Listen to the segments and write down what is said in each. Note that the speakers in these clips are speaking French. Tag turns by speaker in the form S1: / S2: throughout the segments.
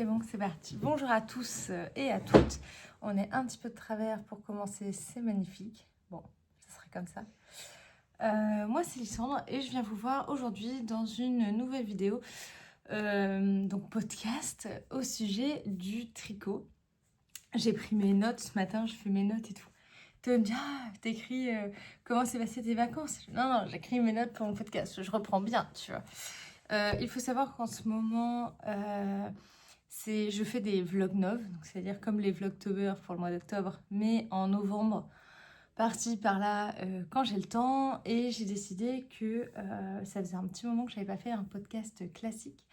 S1: c'est bon, c'est parti. Bonjour à tous et à toutes. On est un petit peu de travers pour commencer, c'est magnifique. Bon, ça serait comme ça. Moi, c'est Lysandre et je viens vous voir aujourd'hui dans une nouvelle vidéo, donc podcast, au sujet du tricot. J'ai pris mes notes ce matin, je fais mes notes et tout. Tu vas me dire, t'écris comment s'est passé tes vacances? Non, j'écris mes notes pour mon podcast, je reprends bien, tu vois. Il faut savoir qu'en ce moment, je fais des vlognov, c'est-à-dire comme les vlogtober pour le mois d'octobre, mais en novembre, par-ci, par-là, quand j'ai le temps. Et j'ai décidé que ça faisait un petit moment que je n'avais pas fait un podcast classique.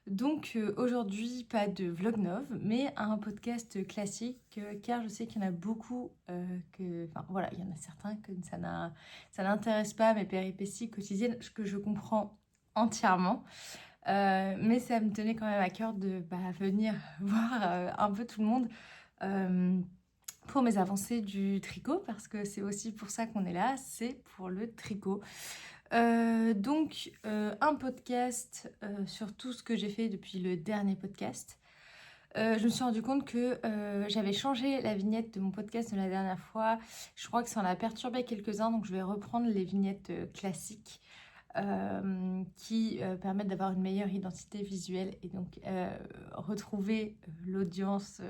S1: Donc aujourd'hui, pas de vlognov, mais un podcast classique, car je sais qu'il y en a beaucoup, voilà, il y en a certains que ça n'intéresse pas, mes péripéties quotidiennes, ce que je comprends entièrement. Mais ça me tenait quand même à cœur de venir voir un peu tout le monde pour mes avancées du tricot, parce que c'est aussi pour ça qu'on est là, c'est pour le tricot. Donc un podcast sur tout ce que j'ai fait depuis le dernier podcast. Je me suis rendu compte que j'avais changé la vignette de mon podcast de la dernière fois. Je crois que ça en a perturbé quelques-uns, donc je vais reprendre les vignettes classiques qui permettent d'avoir une meilleure identité visuelle et donc retrouver l'audience.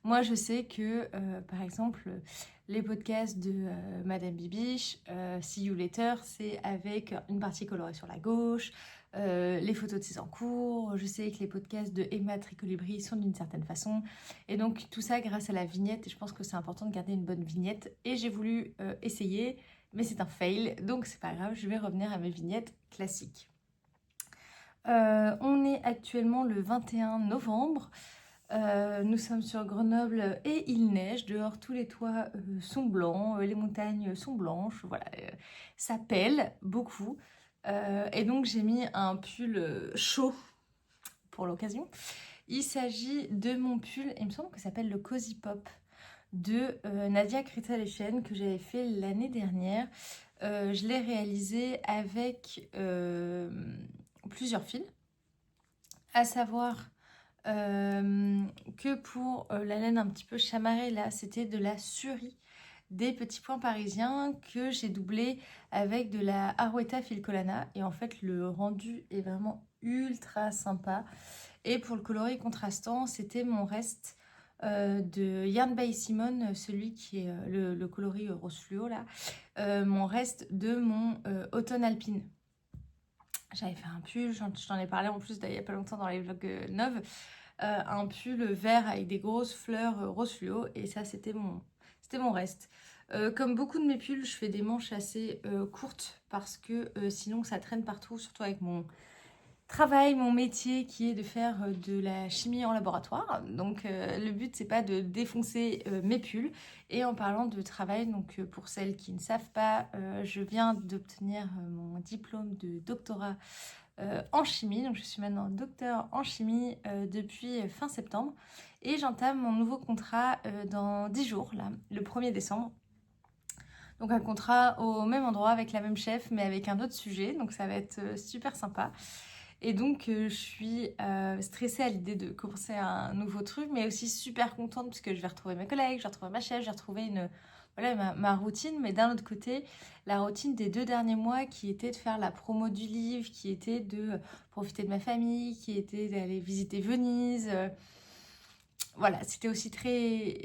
S1: Moi je sais que par exemple les podcasts de Madame Bibiche, See You Later, c'est avec une partie colorée sur la gauche, les photos de ses encours. Je sais que les podcasts de Emma Tricolibri sont d'une certaine façon, et donc tout ça grâce à la vignette, et je pense que c'est important de garder une bonne vignette, et j'ai voulu essayer, mais c'est un fail, donc c'est pas grave, je vais revenir à mes vignettes classiques. On est actuellement le 21 novembre, nous sommes sur Grenoble et il neige, dehors tous les toits sont blancs, les montagnes sont blanches, voilà, ça pèle beaucoup. Et donc j'ai mis un pull chaud pour l'occasion. Il s'agit de mon pull, il me semble que ça s'appelle le Cozy Pop, de Nadia Krita-Lechen, que j'avais fait l'année dernière. Je l'ai réalisé avec plusieurs fils, à savoir que pour la laine un petit peu chamarrée, là, c'était de la Suri, des petits points parisiens que j'ai doublé avec de la Arwetta Filcolana. Et en fait, le rendu est vraiment ultra sympa. Et pour le coloris contrastant, c'était mon reste de Yarn by Simone, celui qui est le coloris rose fluo là, mon reste de mon automne alpine. J'avais fait un pull, je t'en ai parlé en plus il n'y a pas longtemps dans les vlogs neuves, un pull vert avec des grosses fleurs rose fluo, et ça c'était mon reste. Comme beaucoup de mes pulls, je fais des manches assez courtes parce que sinon ça traîne partout, surtout avec mon travail, mon métier qui est de faire de la chimie en laboratoire. Donc le but c'est pas de défoncer mes pulls. Et en parlant de travail, donc pour celles qui ne savent pas, je viens d'obtenir mon diplôme de doctorat en chimie. Donc je suis maintenant docteur en chimie depuis fin septembre. Et j'entame mon nouveau contrat dans 10 jours, là, le 1er décembre. Donc un contrat au même endroit avec la même chef mais avec un autre sujet. Donc ça va être super sympa. Et donc je suis stressée à l'idée de commencer un nouveau truc, mais aussi super contente parce que je vais retrouver mes collègues, je vais retrouver ma chef, je vais retrouver ma routine. Mais d'un autre côté, la routine des 2 derniers mois qui était de faire la promo du livre, qui était de profiter de ma famille, qui était d'aller visiter Venise. Voilà, c'était aussi très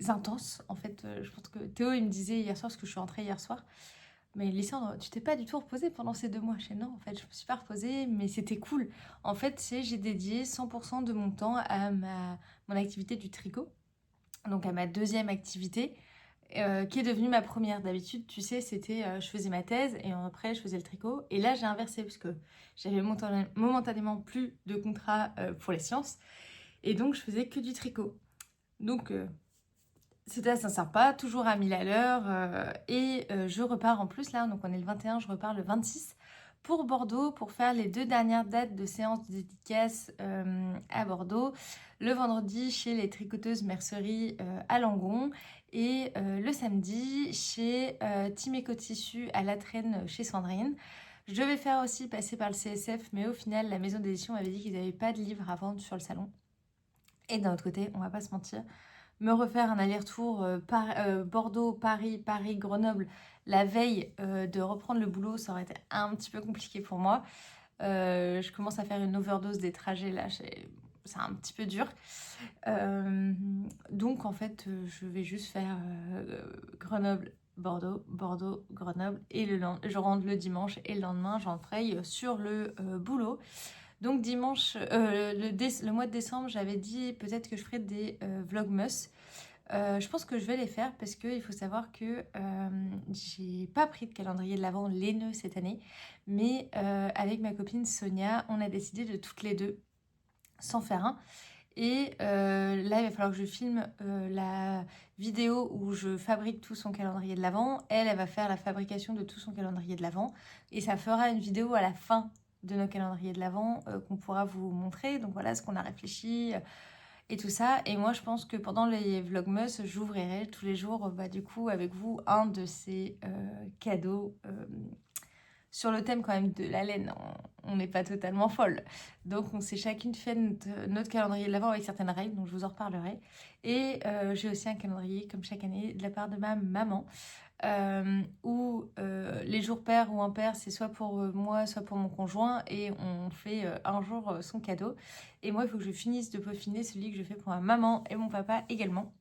S1: intense. En fait, je pense que Théo, il me disait hier soir, parce que je suis rentrée hier soir, mais Lysandre, tu t'es pas du tout reposée pendant ces 2 mois. Je sais non, en fait, je me suis pas reposée, mais c'était cool. En fait, j'ai dédié 100% de mon temps à mon activité du tricot, donc à ma deuxième activité, qui est devenue ma première. D'habitude, tu sais, c'était je faisais ma thèse et après je faisais le tricot. Et là, j'ai inversé parce que j'avais momentanément plus de contrat pour les sciences, et donc je faisais que du tricot. Donc c'était assez sympa, toujours à 1000 à l'heure. Et je repars en plus là, donc on est le 21, je repars le 26 pour Bordeaux pour faire les 2 dernières dates de séance de dédicace à Bordeaux. Le vendredi chez les tricoteuses mercerie à Langon, et le samedi chez Timeco Tissu à La Traîne chez Sandrine. Je devais faire aussi passer par le CSF, mais au final, la maison d'édition avait dit qu'ils n'avaient pas de livres à vendre sur le salon. Et d'un autre côté, on va pas se mentir, me refaire un aller-retour Bordeaux, Paris, Paris, Grenoble, la veille de reprendre le boulot, ça aurait été un petit peu compliqué pour moi. Je commence à faire une overdose des trajets là, c'est un petit peu dur. Donc en fait, je vais juste faire Grenoble, Bordeaux, Bordeaux, Grenoble, et je rentre le dimanche et le lendemain, j'entraille sur le boulot. Donc dimanche, le mois de décembre, j'avais dit peut-être que je ferais des vlogmas. Je pense que je vais les faire parce qu'il faut savoir que j'ai pas pris de calendrier de l'Avent laineux cette année, mais avec ma copine Sonia, on a décidé de toutes les deux s'en faire un. Et là, il va falloir que je filme la vidéo où je fabrique tout son calendrier de l'Avent. Elle va faire la fabrication de tout son calendrier de l'Avent. Et ça fera une vidéo à la fin de nos calendriers de l'Avent qu'on pourra vous montrer. Donc voilà ce qu'on a réfléchi et tout ça. Et moi, je pense que pendant les vlogmas, j'ouvrirai tous les jours, du coup, avec vous, un de ces cadeaux sur le thème quand même de la laine. On n'est pas totalement folle. Donc, on s'est chacune fait notre calendrier de l'Avent avec certaines règles, donc je vous en reparlerai. Et j'ai aussi un calendrier, comme chaque année, de la part de ma maman, où les jours pairs ou impairs, c'est soit pour moi, soit pour mon conjoint, et on fait un jour son cadeau. Et moi, il faut que je finisse de peaufiner celui que je fais pour ma maman et mon papa également.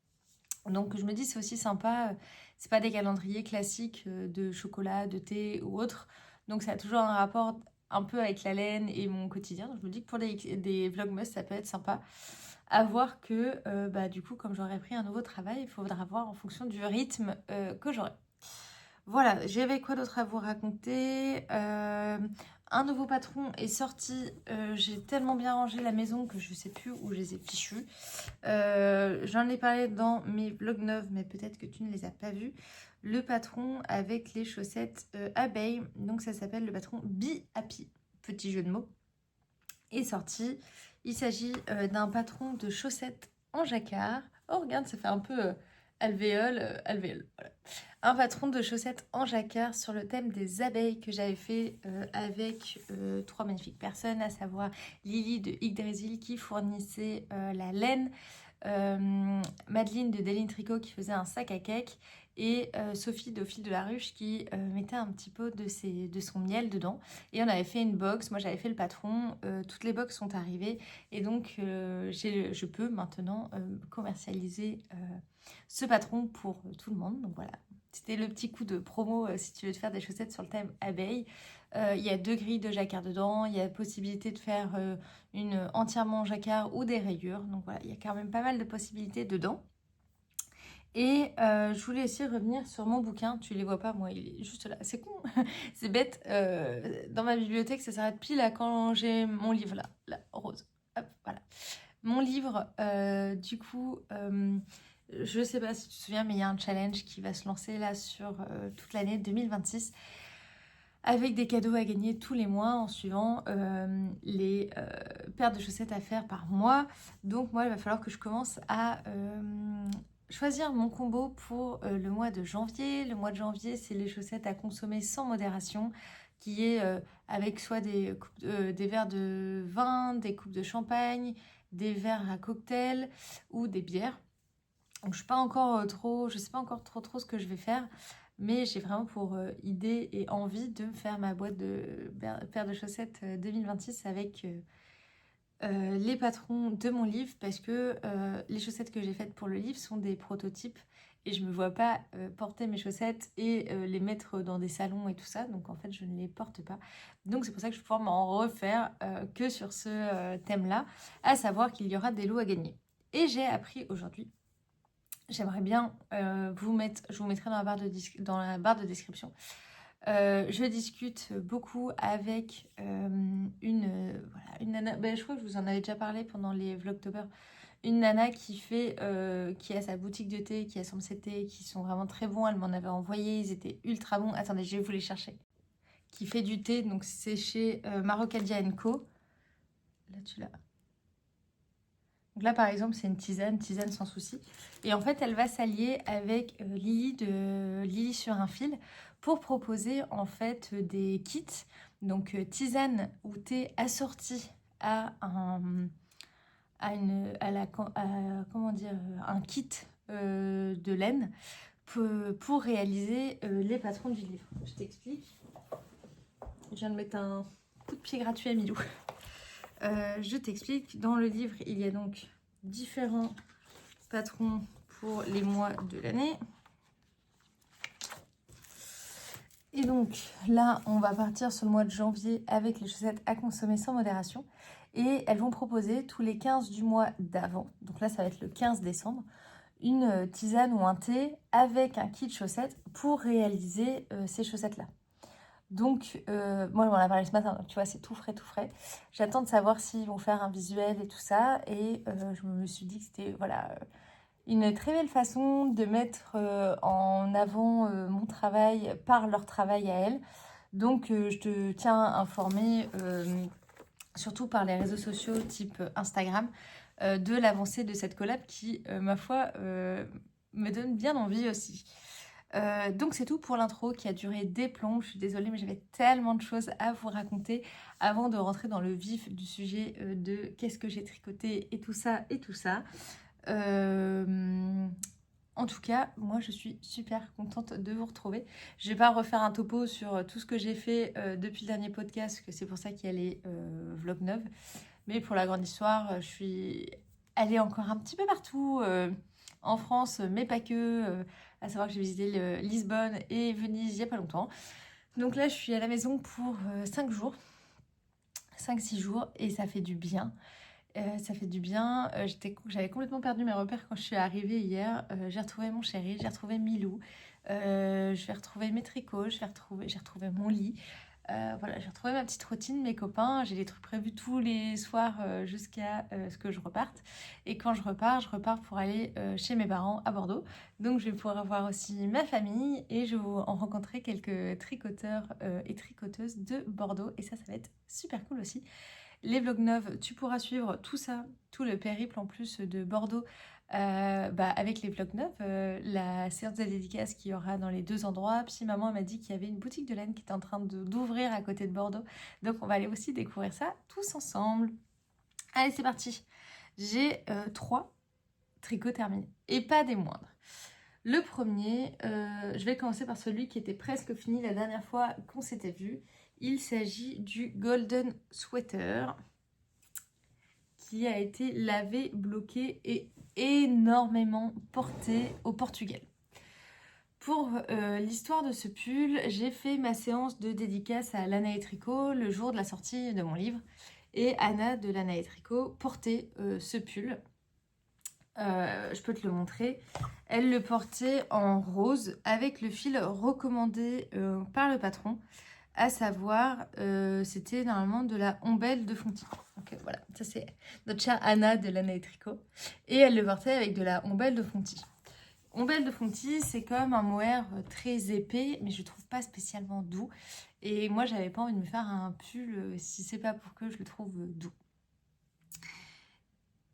S1: Donc je me dis c'est aussi sympa, c'est pas des calendriers classiques de chocolat, de thé ou autre. Donc ça a toujours un rapport un peu avec la laine et mon quotidien. Donc je me dis que pour des vlogmas, ça peut être sympa. À voir que du coup, comme j'aurais pris un nouveau travail, il faudra voir en fonction du rythme que j'aurai. Voilà, j'avais quoi d'autre à vous raconter. Un nouveau patron est sorti. J'ai tellement bien rangé la maison que je sais plus où je les ai fichus. J'en ai parlé dans mes vlogs neufs, mais peut-être que tu ne les as pas vus. Le patron avec les chaussettes abeilles. Donc ça s'appelle le patron Be Happy. Petit jeu de mots. Est sorti. Il s'agit d'un patron de chaussettes en jacquard. Oh, regarde, ça fait un peu alvéole, alvéole. Voilà. Un patron de chaussettes en jacquard sur le thème des abeilles que j'avais fait avec trois magnifiques personnes, à savoir Lily de Yggdrasil qui fournissait la laine, Madeleine de Deline Tricot qui faisait un sac à cake et Sophie de Au fil de la ruche qui mettait un petit peu de son miel dedans. Et on avait fait une box, moi j'avais fait le patron, toutes les box sont arrivées et donc je peux maintenant commercialiser ce patron pour tout le monde. Donc voilà, c'était le petit coup de promo si tu veux te faire des chaussettes sur le thème abeille. Il y a 2 grilles de jacquard dedans, il y a possibilité de faire une entièrement en jacquard ou des rayures. Donc voilà, il y a quand même pas mal de possibilités dedans. Et je voulais aussi revenir sur mon bouquin. Tu les vois pas, moi, il est juste là. C'est con, c'est bête. Dans ma bibliothèque, ça s'arrête pile à quand j'ai mon livre là, rose. Hop, voilà. Mon livre, du coup, je sais pas si tu te souviens, mais il y a un challenge qui va se lancer là sur toute l'année 2026 avec des cadeaux à gagner tous les mois en suivant les paires de chaussettes à faire par mois. Donc moi, il va falloir que je commence à choisir mon combo pour le mois de janvier. Le mois de janvier, c'est les chaussettes à consommer sans modération, qui est avec soit des verres de vin, des coupes de champagne, des verres à cocktail ou des bières. Donc je sais pas encore trop ce que je vais faire, mais j'ai vraiment pour idée et envie de me faire ma boîte de paires de chaussettes 2026 avec les patrons de mon livre, parce que les chaussettes que j'ai faites pour le livre sont des prototypes et je me vois pas porter mes chaussettes et les mettre dans des salons et tout ça, donc en fait je ne les porte pas. Donc c'est pour ça que je vais pouvoir m'en refaire que sur ce thème-là, à savoir qu'il y aura des lots à gagner. Et j'ai appris aujourd'hui, j'aimerais bien je vous mettrai dans la barre de description. Je discute beaucoup avec une nana, je crois que je vous en avais déjà parlé pendant les Vlogtober, une nana qui a sa boutique de thé, qui assemble ses thés, qui sont vraiment très bons, elle m'en avait envoyé, ils étaient ultra bons, attendez, je vais vous les chercher, qui fait du thé, donc c'est chez Marocadia & Co, là tu l'as. Donc là, par exemple, c'est une tisane sans souci. Et en fait, elle va s'allier avec Lily de Lily sur un fil pour proposer en fait des kits. donc tisane ou thé assorti à un kit de laine pour réaliser les patrons du livre. Je t'explique. Je viens de mettre un coup de pied gratuit à Milou. Je t'explique. Dans le livre, il y a donc différents patrons pour les mois de l'année. Et donc là, on va partir sur le mois de janvier avec les chaussettes à consommer sans modération. Et elles vont proposer tous les 15 du mois d'avant, donc là ça va être le 15 décembre, une tisane ou un thé avec un kit chaussettes pour réaliser ces chaussettes-là. Donc, moi, on en a parlé ce matin, donc tu vois, c'est tout frais, tout frais. J'attends de savoir s'ils vont faire un visuel et tout ça. Et je me suis dit que c'était, voilà, une très belle façon de mettre en avant mon travail par leur travail à elles. Donc, je te tiens informé, surtout par les réseaux sociaux type Instagram, de l'avancée de cette collab qui, ma foi, me donne bien envie aussi. Donc c'est tout pour l'intro qui a duré des plombs. Je suis désolée mais j'avais tellement de choses à vous raconter avant de rentrer dans le vif du sujet de qu'est-ce que j'ai tricoté et tout ça et tout ça. En tout cas, moi je suis super contente de vous retrouver. Je vais pas refaire un topo sur tout ce que j'ai fait depuis le dernier podcast, que c'est pour ça qu'il y a les vlogs neufs. Mais pour la grande histoire, je suis allée encore un petit peu partout en France, mais pas que. À savoir que j'ai visité Lisbonne et Venise il n'y a pas longtemps. Donc là, je suis à la maison pour 5 jours, 5-6 jours, et ça fait du bien. Ça fait du bien. J'avais complètement perdu mes repères quand je suis arrivée hier. J'ai retrouvé mon chéri, j'ai retrouvé Milou, je vais retrouver mes tricots, j'ai retrouvé mon lit. Voilà, j'ai retrouvé ma petite routine, mes copains. J'ai des trucs prévus tous les soirs jusqu'à ce que je reparte. Et quand je repars pour aller chez mes parents à Bordeaux. Donc je vais pouvoir voir aussi ma famille et je vais en rencontrer quelques tricoteurs et tricoteuses de Bordeaux. Et ça va être super cool aussi. Les vlogs neufs, tu pourras suivre tout ça, tout le périple en plus de Bordeaux avec les vlogs neufs, la séance de dédicace qu'il y aura dans les 2 endroits. Puis maman m'a dit qu'il y avait une boutique de laine qui était en train d'ouvrir à côté de Bordeaux. Donc on va aller aussi découvrir ça tous ensemble. Allez, c'est parti. J'ai 3 tricots terminés et pas des moindres. Le premier, je vais commencer par celui qui était presque fini la dernière fois qu'on s'était vu. Il s'agit du Golden Sweater qui a été lavé, bloqué et énormément porté au Portugal. Pour l'histoire de ce pull, j'ai fait ma séance de dédicace à Lana et Tricot le jour de la sortie de mon livre. Et Anna de Lana et Tricot portait ce pull. Je peux te le montrer. Elle le portait en rose avec le fil recommandé par le patron. À savoir, c'était normalement de la ombelle de Fonty. Donc voilà, ça c'est notre chère Anna de Lana et Tricot. Et elle le portait avec de la ombelle de Fonty. Ombelle de Fonty, c'est comme un mohair très épais, mais je trouve pas spécialement doux. Et moi, j'avais pas envie de me faire un pull si c'est pas pour que je le trouve doux.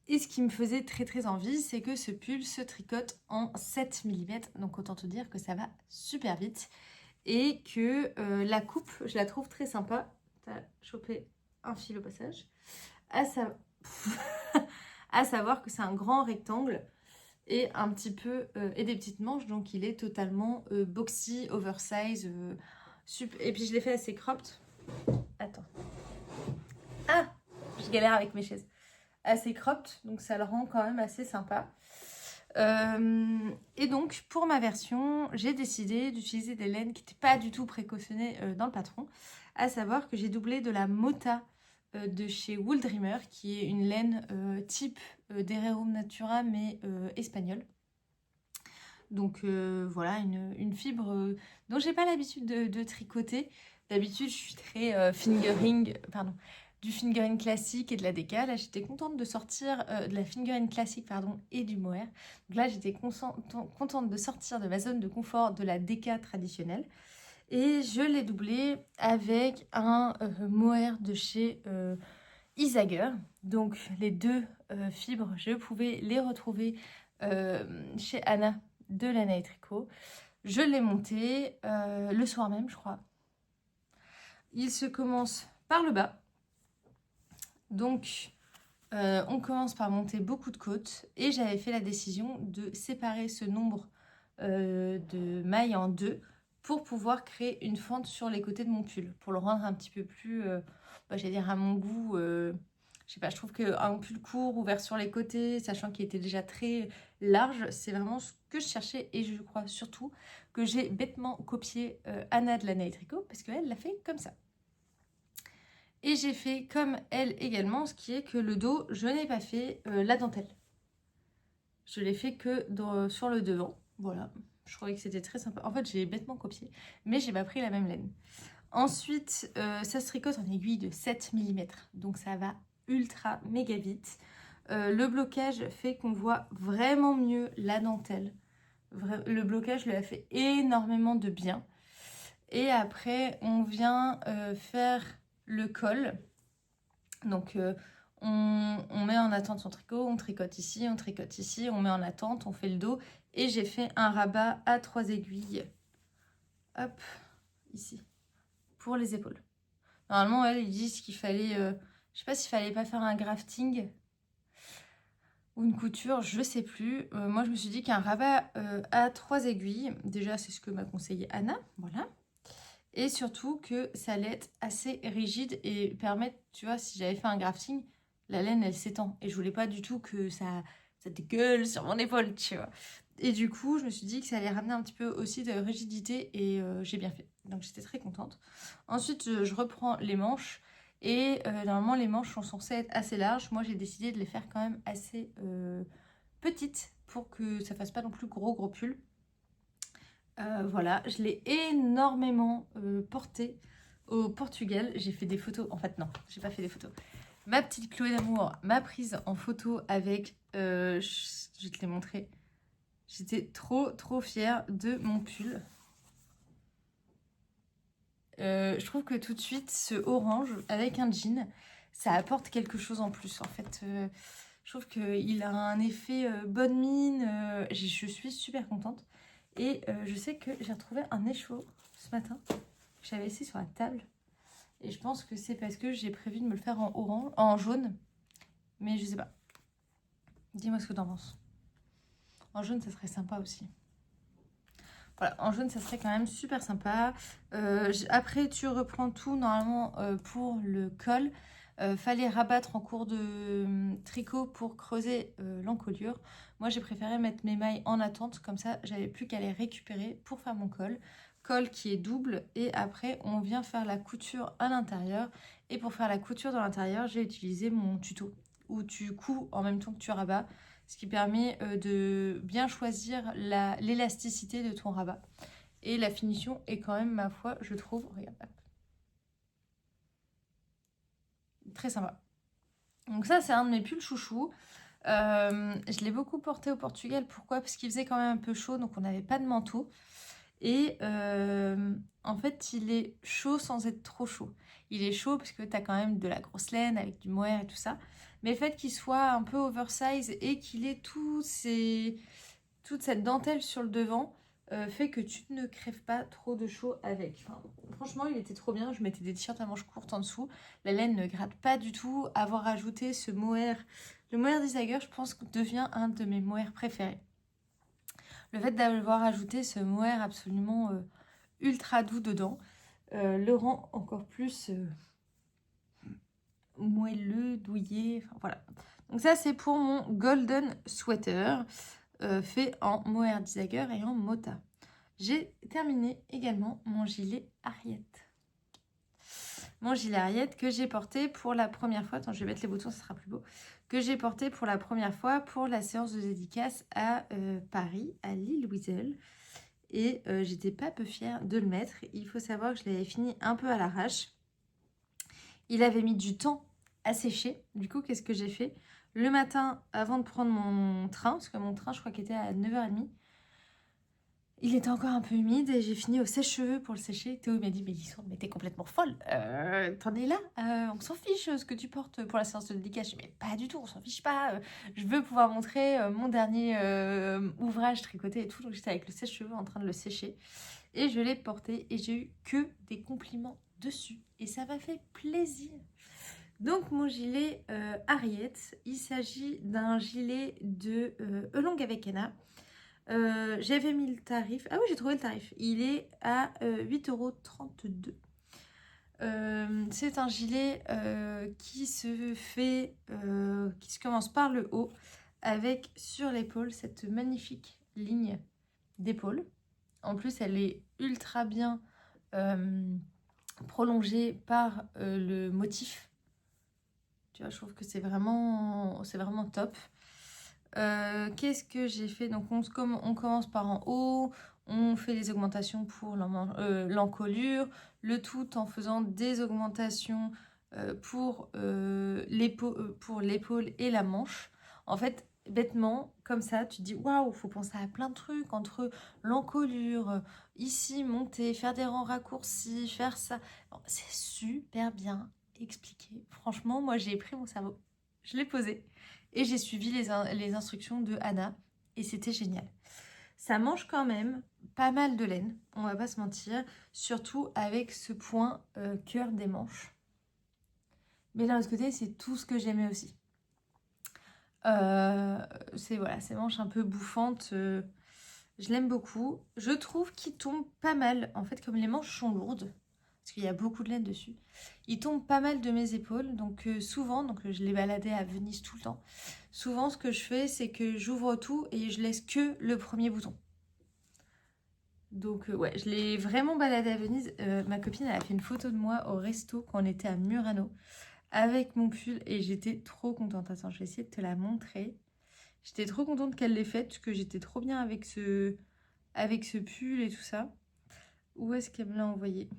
S1: Et ce qui me faisait très très envie, c'est que ce pull se tricote en 7 mm. Donc autant te dire que ça va super vite. Et que la coupe, je la trouve très sympa. T'as chopé un fil au passage. À savoir que c'est un grand rectangle et un petit peu et des petites manches. Donc il est totalement boxy, oversize. Et puis je l'ai fait assez cropped. Attends. Ah, je galère avec mes chaises. Assez cropped, donc ça le rend quand même assez sympa. Et donc pour ma version, j'ai décidé d'utiliser des laines qui n'étaient pas du tout précautionnées dans le patron, à savoir que j'ai doublé de la Mota de chez Wool Dreamer, qui est une laine type d'Hererum Natura mais espagnole. Donc voilà, une fibre dont j'ai pas l'habitude de tricoter. D'habitude je suis très du fingering classique et de la déca. Là, j'étais contente de sortir de la fingering classique et du mohair. Donc là, j'étais contente de sortir de ma zone de confort de la déca traditionnelle. Et je l'ai doublé avec un mohair de chez Isager. Donc les deux fibres, je pouvais les retrouver chez Anna de Lana et Tricot. Je l'ai monté le soir même, je crois. il se commence par le bas. Donc, on commence par monter beaucoup de côtes et j'avais fait la décision de séparer ce nombre de mailles en deux pour pouvoir créer une fente sur les côtés de mon pull, pour le rendre un petit peu plus, j'allais dire à mon goût, je sais pas, je trouve qu'un pull court ouvert sur les côtés, sachant qu'il était déjà très large, c'est vraiment ce que je cherchais et je crois surtout que j'ai bêtement copié Anna de la Nail Tricot parce qu'elle l'a fait comme ça. Et j'ai fait comme elle également, ce qui est que le dos, je n'ai pas fait la dentelle. Je l'ai fait que sur le devant. Voilà, je trouvais que c'était très sympa. En fait, j'ai bêtement copié, mais j'ai pas pris la même laine. Ensuite, ça se tricote en aiguille de 7 mm, donc ça va ultra méga vite. Le blocage fait qu'on voit vraiment mieux la dentelle. Le blocage lui a fait énormément de bien. Et après, on vient faire le col. Donc, on met en attente son tricot, on tricote ici, on met en attente, on fait le dos. Et j'ai fait un rabat à 3 aiguilles. Hop, ici, pour les épaules. Normalement, ils disent qu'il fallait... je sais pas s'il fallait pas faire un grafting ou une couture, je sais plus. Moi, je me suis dit qu'un rabat à 3 aiguilles, déjà, c'est ce que m'a conseillé Anna, voilà. Et surtout que ça allait être assez rigide et permettre, tu vois, si j'avais fait un grafting, la laine, elle s'étend. Et je voulais pas du tout que ça dégueule sur mon épaule, tu vois. Et du coup, je me suis dit que ça allait ramener un petit peu aussi de rigidité et j'ai bien fait. Donc, j'étais très contente. Ensuite, je reprends les manches. Et normalement, les manches sont censées être assez larges. Moi, j'ai décidé de les faire quand même assez petites pour que ça fasse pas non plus gros pull. Voilà, je l'ai énormément porté au Portugal. J'ai fait des photos. En fait, non, j'ai pas fait des photos. Ma petite Chloé d'amour m'a prise en photo avec... je vais te les montrer. J'étais trop fière de mon pull. Je trouve que tout de suite, ce orange avec un jean, ça apporte quelque chose en plus. En fait, je trouve qu'il a un effet bonne mine. Je suis super contente. Et je sais que j'ai retrouvé un écheveau ce matin que j'avais laissé sur la table. Et je pense que c'est parce que j'ai prévu de me le faire en orange, en jaune. Mais je sais pas. Dis-moi ce que t'en penses. En jaune, ça serait sympa aussi. Voilà, en jaune, ça serait quand même super sympa. Après, tu reprends tout normalement pour le col. Fallait rabattre en cours de tricot pour creuser l'encolure. Moi, j'ai préféré mettre mes mailles en attente. Comme ça, j'avais plus qu'à les récupérer pour faire mon col. Col qui est double. Et après, on vient faire la couture à l'intérieur. Et pour faire la couture dans l'intérieur, j'ai utilisé mon tuto où tu couds en même temps que tu rabats. Ce qui permet de bien choisir l'élasticité de ton rabat. Et la finition est quand même, ma foi, je trouve, regarde, hop, très sympa. Donc ça, c'est un de mes pulls chouchous. Je l'ai beaucoup porté au Portugal. Pourquoi? Parce qu'il faisait quand même un peu chaud, donc on n'avait pas de manteau. Et en fait, il est chaud sans être trop chaud. Il est chaud parce que tu as quand même de la grosse laine avec du mohair et tout ça. Mais le fait qu'il soit un peu oversize et qu'il ait toute cette dentelle sur le devant fait que tu ne crèves pas trop de chaud avec. Enfin, franchement, il était trop bien. Je mettais des t-shirts à manches courtes en dessous. La laine ne gratte pas du tout. Avoir ajouté ce mohair, le mohair d'Isager, je pense, devient un de mes mohairs préférés. Le fait d'avoir ajouté ce mohair absolument ultra doux dedans le rend encore plus moelleux, douillet, enfin voilà. Donc ça, c'est pour mon golden sweater fait en mohair d'Isager et en mota. J'ai terminé également mon gilet Ariette. Mon gilet Ariette que j'ai porté pour la première fois. Attends, je vais mettre les boutons, ça sera plus beau. Que j'ai porté pour la première fois pour la séance de dédicace à Paris, à l'île Wiesel. Et j'étais pas peu fière de le mettre. Il faut savoir que je l'avais fini un peu à l'arrache. Il avait mis du temps à sécher. Du coup, qu'est-ce que j'ai fait? Le matin, avant de prendre mon train, parce que mon train, je crois qu'il était à 9h30, il était encore un peu humide et j'ai fini au sèche-cheveux pour le sécher. Théo m'a dit, mais Lisande, mais t'es complètement folle. T'en es là, on s'en fiche ce que tu portes pour la séance de dédicace. Mais pas du tout, on s'en fiche pas. Je veux pouvoir montrer mon dernier ouvrage tricoté et tout. Donc j'étais avec le sèche-cheveux en train de le sécher. Et je l'ai porté et j'ai eu que des compliments dessus. Et ça m'a fait plaisir. Donc mon gilet Harriet, il s'agit d'un gilet de Elong avec Anna. J'avais mis le tarif. Ah oui, j'ai trouvé le tarif. Il est à 8,32 €. C'est un gilet qui se fait, qui se commence par le haut, avec sur l'épaule cette magnifique ligne d'épaule. En plus, elle est ultra bien prolongée par le motif. Tu vois, je trouve que c'est vraiment top. Qu'est-ce que j'ai fait? Donc on commence par en haut, on fait les augmentations pour l'encolure, le tout en faisant des augmentations pour l'épaule et la manche. En fait, bêtement, comme ça, tu te dis waouh, faut penser à plein de trucs entre l'encolure, ici monter, faire des rangs raccourcis, faire ça. Bon, c'est super bien expliqué. Franchement, moi j'ai pris mon cerveau, je l'ai posé et j'ai suivi les instructions de Anna et c'était génial. Ça mange quand même pas mal de laine, on va pas se mentir, surtout avec ce point cœur des manches. Mais d'un autre côté, c'est tout ce que j'aimais aussi. C'est voilà, ces manches un peu bouffantes, je l'aime beaucoup. Je trouve qu'il tombe pas mal, en fait, comme les manches sont lourdes, parce qu'il y a beaucoup de laine dessus. Il tombe pas mal de mes épaules, donc souvent, je l'ai baladé à Venise tout le temps. Souvent, ce que je fais, c'est que j'ouvre tout et je laisse que le premier bouton. Donc ouais, je l'ai vraiment baladé à Venise. Ma copine, elle a fait une photo de moi au resto quand on était à Murano avec mon pull et j'étais trop contente. Attends, je vais essayer de te la montrer. J'étais trop contente qu'elle l'ait faite, parce que j'étais trop bien avec ce pull et tout ça. Où est-ce qu'elle me l'a envoyé?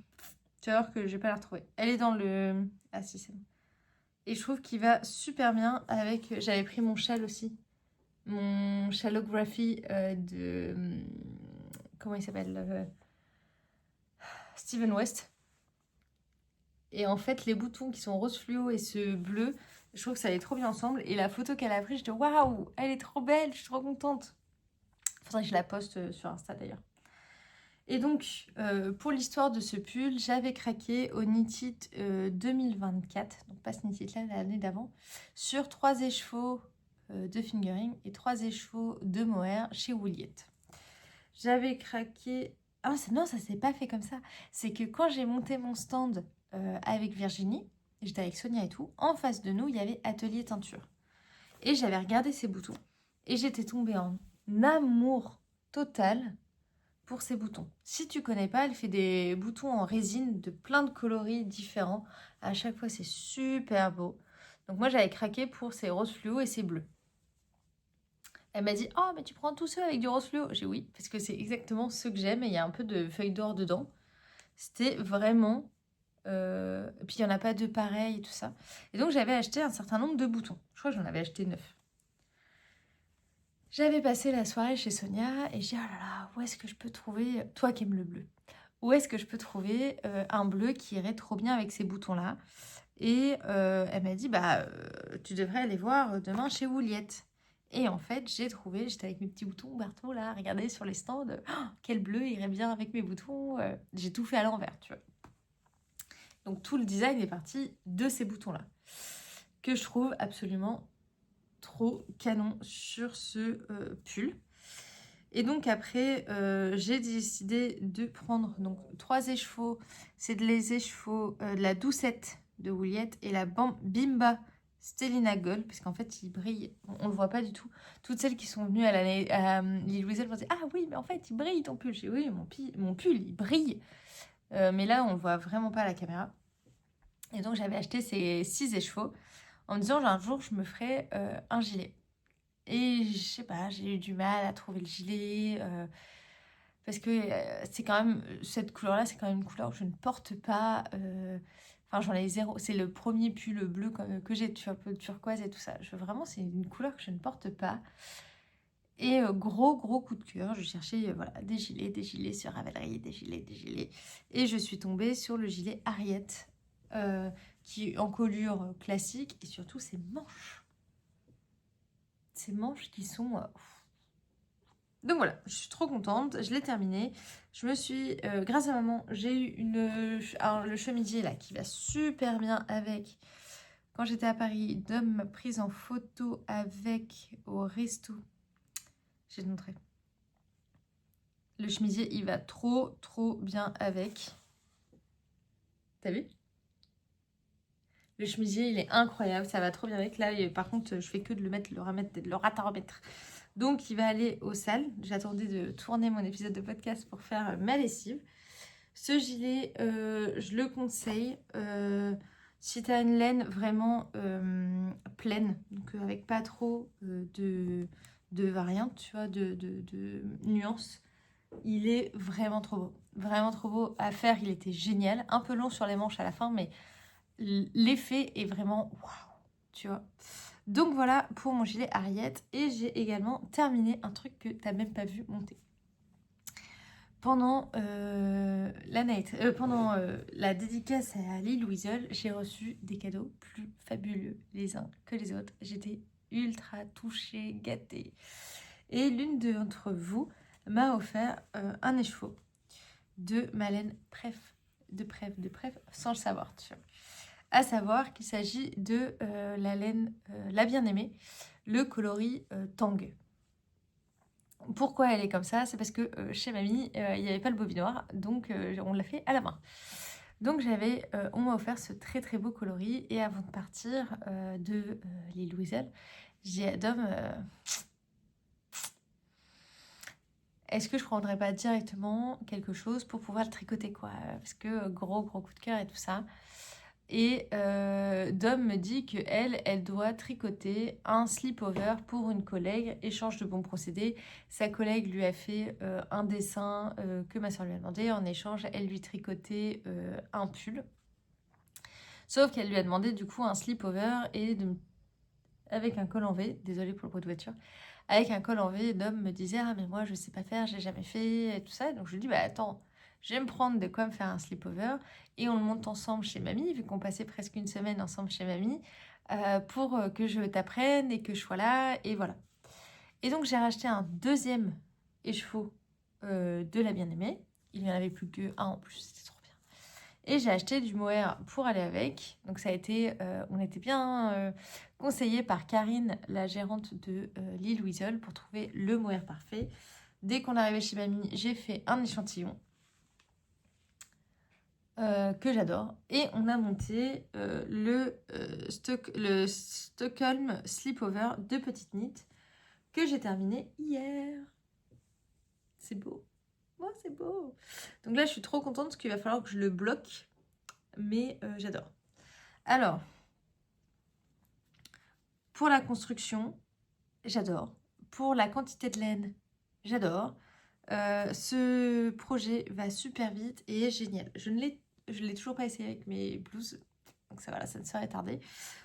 S1: Tu vas voir que je vais pas la retrouver. Elle est dans le... Ah si, c'est bon. Et je trouve qu'il va super bien avec... J'avais pris mon châle aussi. Mon Shalography de... Comment il s'appelle? Steven West. Et en fait, les boutons qui sont rose fluo et ce bleu, je trouve que ça allait trop bien ensemble. Et la photo qu'elle a prise, j'étais waouh, elle est trop belle, je suis trop contente. Faudrait que je la poste sur Insta d'ailleurs. Et donc, pour l'histoire de ce pull, j'avais craqué au Knit It 2024, donc pas ce Knit It là, l'année d'avant, sur 3 écheveaux de fingering et 3 écheveaux de mohair chez Wooliet. J'avais craqué... Ah non, ça s'est pas fait comme ça. C'est que quand j'ai monté mon stand avec Virginie, j'étais avec Sonia et tout, en face de nous, il y avait Atelier Teinture. Et j'avais regardé ces boutons. Et j'étais tombée en amour total pour ces boutons. Si tu connais pas, elle fait des boutons en résine de plein de coloris différents. À chaque fois, c'est super beau. Donc moi, j'avais craqué pour ces roses fluo et ces bleus. Elle m'a dit « Oh, mais tu prends tous ceux avec du rose fluo ?» J'ai dit « Oui, parce que c'est exactement ce que j'aime et il y a un peu de feuilles d'or dedans. » C'était vraiment... Et puis, il n'y en a pas deux pareils et tout ça. Et donc, j'avais acheté un certain nombre de boutons. Je crois que j'en avais acheté 9. J'avais passé la soirée chez Sonia et j'ai dit « Oh là là, où est-ce que je peux trouver... » Toi qui aimes le bleu. Où est-ce que je peux trouver un bleu qui irait trop bien avec ces boutons-là? Et elle m'a dit « Bah, tu devrais aller voir demain chez Wooliet. » Et en fait, j'ai trouvé, j'étais avec mes petits boutons Berthaud là, regardez sur les stands, oh, quel bleu irait bien avec mes boutons. J'ai tout fait à l'envers, tu vois. Donc tout le design est parti de ces boutons-là, que je trouve absolument trop canon sur ce pull. Et donc après, j'ai décidé de prendre donc 3 écheveaux. C'est les écheveaux de la Doucette de Wooliet et la Bimba Stellina Gold, parce qu'en fait, il brille. On le voit pas du tout. Toutes celles qui sont venues à Lily Louiselle vont dire « Ah oui, mais en fait, il brille ton pull. » J'ai dit « Oui, mon pull, il brille. » Mais là, on le voit vraiment pas à la caméra. Et donc, j'avais acheté ces 6 écheveaux en me disant « Un jour, je me ferai un gilet. » Et je sais pas, j'ai eu du mal à trouver le gilet. Parce que c'est quand même... Cette couleur-là, c'est quand même une couleur que je ne porte pas... Enfin, j'en ai zéro. C'est le premier pull bleu que j'ai, un peu turquoise et tout ça. Vraiment, c'est une couleur que je ne porte pas. Et gros coup de cœur. Je cherchais voilà, des gilets sur Ravelry, des gilets. Et je suis tombée sur le gilet Harriet, qui est en colure classique. Et surtout, ses manches. Ces manches qui sont...
S2: Donc voilà, je suis trop contente, je l'ai terminé. Je me suis, grâce à maman, j'ai eu le chemisier là qui va super bien avec. Quand j'étais à Paris, Dom m'a prise en photo avec au resto. Je vais te montrer. Le chemisier, il va trop bien avec. T'as vu? Le chemisier, il est incroyable, ça va trop bien avec. Là, par contre, je fais que de le mettre, de le remettre. Donc, il va aller aux salles. J'attendais de tourner mon épisode de podcast pour faire ma lessive. Ce gilet, je le conseille. Si tu as une laine vraiment pleine, donc avec pas trop de variantes, tu vois, de nuances, il est vraiment trop beau. Vraiment trop beau à faire, il était génial. Un peu long sur les manches à la fin, mais l'effet est vraiment waouh, tu vois. Donc voilà pour mon gilet Harriet. Et j'ai également terminé un truc que tu n'as même pas vu monter. Pendant la dédicace à Lille Weasel, j'ai reçu des cadeaux plus fabuleux les uns que les autres. J'étais ultra touchée, gâtée. Et l'une d'entre vous m'a offert un écheveau de ma laine de Pref, sans le savoir, tu vois. À savoir qu'il s'agit de la laine La Bien-Aimée, le coloris Tang. Pourquoi elle est comme ça? C'est parce que chez mamie, il n'y avait pas le bobinoir, donc on l'a fait à la main. Donc on m'a offert ce très beau coloris, et avant de partir de l'île Louiselle, j'ai dit à Dom, est-ce que je prendrais pas directement quelque chose pour pouvoir le tricoter, quoi? Parce que gros coup de cœur et tout ça. Et Dom me dit qu'elle doit tricoter un slip-over pour une collègue, échange de bons procédés. Sa collègue lui a fait un dessin que ma soeur lui a demandé. En échange, elle lui tricotait un pull. Sauf qu'elle lui a demandé du coup un slip-over avec un col en V. Désolée pour le bruit de voiture. Avec un col en V, Dom me disait « Ah mais moi je sais pas faire, j'ai jamais fait et tout ça. » Donc je lui dis « Bah attends, je vais me prendre de quoi me faire un slip-over. » Et on le monte ensemble chez mamie, vu qu'on passait presque une semaine ensemble chez mamie, pour que je t'apprenne et que je sois là, et voilà. Et donc j'ai racheté un deuxième écheveau de la bien-aimée. Il n'y en avait plus qu'un en plus, c'était trop bien. Et j'ai acheté du mohair pour aller avec. Donc ça a été, on était bien conseillé par Karine, la gérante de l'île Weasel, pour trouver le mohair parfait. Dès qu'on est arrivé chez mamie, j'ai fait un échantillon que j'adore. Et on a monté le Stockholm Slipover de Petite Knit que j'ai terminé hier. C'est beau. Oh, c'est beau. Donc là, je suis trop contente parce qu'il va falloir que je le bloque. Mais j'adore. Alors, pour la construction, j'adore. Pour la quantité de laine, j'adore. Ce projet va super vite et est génial. Je l'ai toujours pas essayé avec mes blouses, donc ça, voilà, ça ne serait tardé.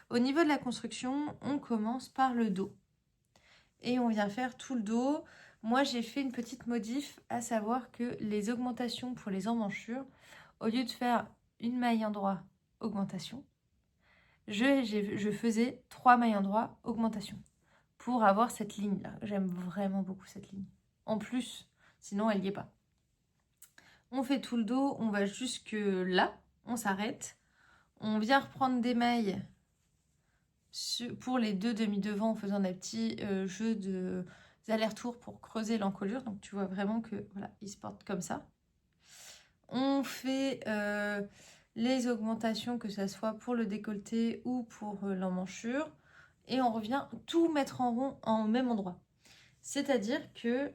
S2: Au niveau de la construction, on commence par le dos. Et on vient faire tout le dos. Moi, j'ai fait une petite modif, à savoir que les augmentations pour les emmanchures, au lieu de faire une maille endroit, augmentation, je faisais 3 mailles endroit, augmentation, pour avoir cette ligne-là. J'aime vraiment beaucoup cette ligne. En plus, sinon elle n'y est pas. On fait tout le dos, on va jusque là, on s'arrête. On vient reprendre des mailles pour les deux demi-devants en faisant des petits jeux de allers-retours pour creuser l'encolure. Donc tu vois vraiment que voilà, ils se portent comme ça. On fait les augmentations, que ce soit pour le décolleté ou pour l'emmanchure. Et on revient tout mettre en rond au même endroit. C'est-à-dire que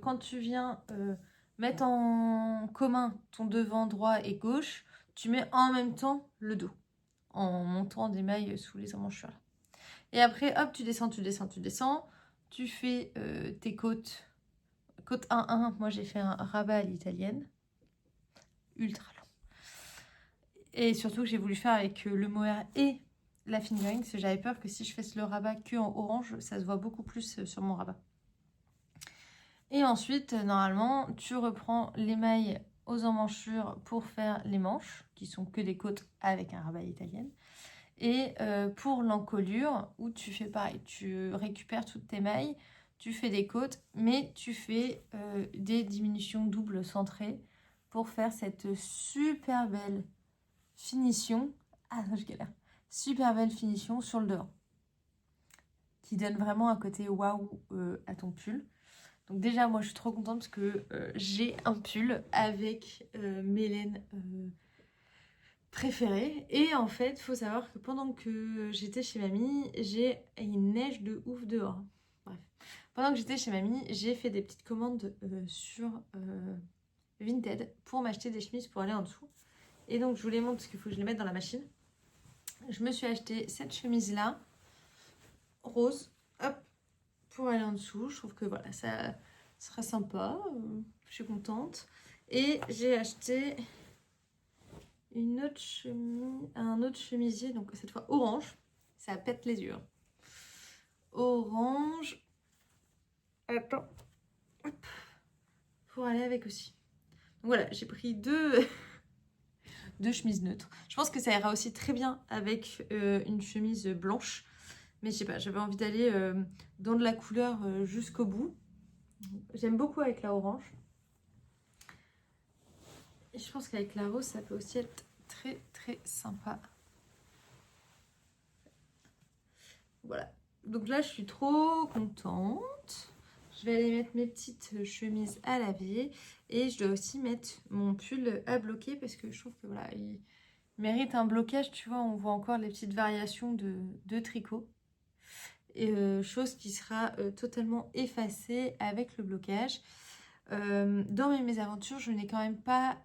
S2: quand tu viens mettre en commun ton devant droit et gauche, tu mets en même temps le dos, en montant des mailles sous les emmanchures. Et après, hop, tu descends. Tu fais tes côtes. Côte 1-1, moi j'ai fait un rabat à l'italienne. Ultra long. Et surtout que j'ai voulu faire avec le mohair et la fingering, parce que j'avais peur que si je fasse le rabat que en orange, ça se voit beaucoup plus sur mon rabat. Et ensuite, normalement, tu reprends les mailles aux emmanchures pour faire les manches, qui sont que des côtes avec un rabat italienne. Et pour l'encolure, où tu fais pareil, tu récupères toutes tes mailles, tu fais des côtes, mais tu fais des diminutions doubles centrées pour faire cette super belle finition. Ah non, je galère. Super belle finition sur le devant. Qui donne vraiment un côté waouh à ton pull. Donc déjà, moi, je suis trop contente parce que j'ai un pull avec mes laines préférées. Et en fait, il faut savoir que pendant que j'étais chez mamie, j'ai une neige de ouf dehors. Bref. Pendant que j'étais chez mamie, j'ai fait des petites commandes sur Vinted pour m'acheter des chemises pour aller en dessous. Et donc, je vous les montre parce qu'il faut que je les mette dans la machine. Je me suis acheté cette chemise-là, rose, hop, pour aller en dessous. Je trouve que voilà, ça sera sympa. Je suis contente. Et j'ai acheté une autre chemise, un autre chemisier, donc cette fois orange. Ça pète les yeux. Orange. Attends. Hop. Pour aller avec aussi. Donc voilà, j'ai pris deux chemises neutres. Je pense que ça ira aussi très bien avec une chemise blanche. Mais je sais pas, j'avais envie d'aller dans de la couleur jusqu'au bout. J'aime beaucoup avec la orange. Et je pense qu'avec la rose, ça peut aussi être très très sympa. Voilà. Donc là, je suis trop contente. Je vais aller mettre mes petites chemises à laver. Et je dois aussi mettre mon pull à bloquer parce que je trouve que voilà, il mérite un blocage. Tu vois, on voit encore les petites variations de tricot. Et, chose qui sera totalement effacée avec le blocage. Dans mes mésaventures, je n'ai quand même pas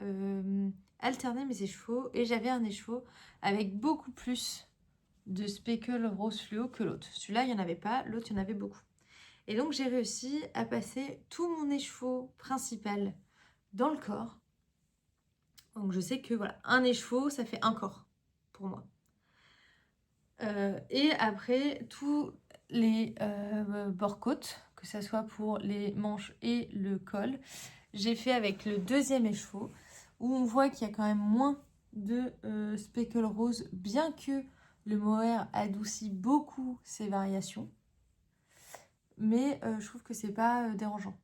S2: alterné mes échevaux. Et j'avais un écheveau avec beaucoup plus de speckle rose fluo que l'autre. Celui-là, il n'y en avait pas, l'autre, il y en avait beaucoup. Et donc, j'ai réussi à passer tout mon écheveau principal dans le corps. Donc, je sais que voilà, un écheveau, ça fait un corps pour moi. Et après, tous les bords-côtes, que ce soit pour les manches et le col, j'ai fait avec le deuxième écheveau, où on voit qu'il y a quand même moins de speckle rose, bien que le mohair adoucit beaucoup ces variations. Mais je trouve que c'est pas dérangeant.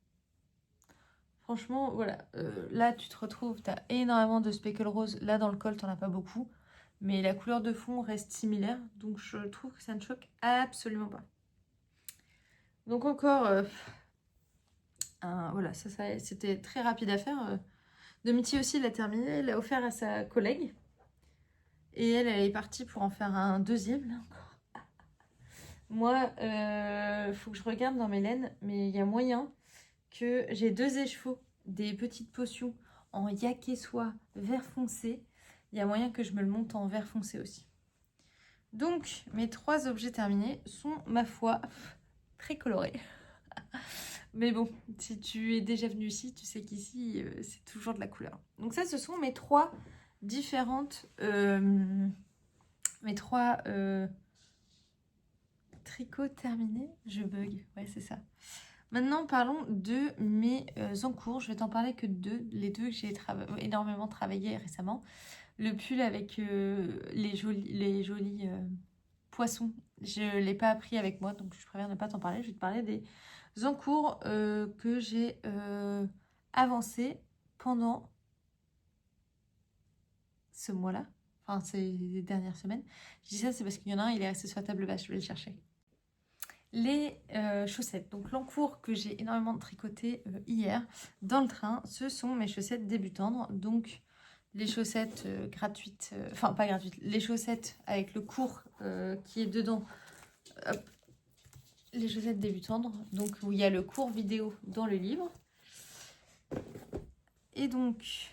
S2: Franchement, voilà. Là, tu te retrouves, tu as énormément de speckle rose. Là, dans le col, tu n'en as pas beaucoup. Mais la couleur de fond reste similaire. Donc, je trouve que ça ne choque absolument pas. Donc, encore... voilà, ça c'était très rapide à faire. Domiti aussi l'a terminé. Elle l'a offert à sa collègue. Et elle est partie pour en faire un deuxième, là encore. Moi, faut que je regarde dans mes laines, mais il y a moyen que j'ai deux écheveaux, des petites potions en yaké soie vert foncé. Il y a moyen que je me le monte en vert foncé aussi. Donc, mes 3 objets terminés sont, ma foi, très colorés. Mais bon, si tu es déjà venu ici, tu sais qu'ici, c'est toujours de la couleur. Donc ça, ce sont mes 3 différentes... mes 3 tricots terminés. Je bug, ouais, c'est ça. Maintenant, parlons de mes encours. Je vais t'en parler que de les deux que j'ai énormément travaillé récemment. Le pull avec les jolis poissons, je ne l'ai pas appris avec moi, donc je préfère ne pas t'en parler. Je vais te parler des encours que j'ai avancés pendant ce mois-là. Enfin, ces dernières semaines. Je dis ça, c'est parce qu'il y en a un, il est resté sur la table basse, je vais le chercher. Les chaussettes, donc l'encours que j'ai énormément tricoté hier dans le train, ce sont mes chaussettes débutantes, donc les chaussettes gratuites, enfin pas gratuites, les chaussettes avec le cours qui est dedans, hop, les chaussettes débutantes, donc où il y a le cours vidéo dans le livre. Et donc,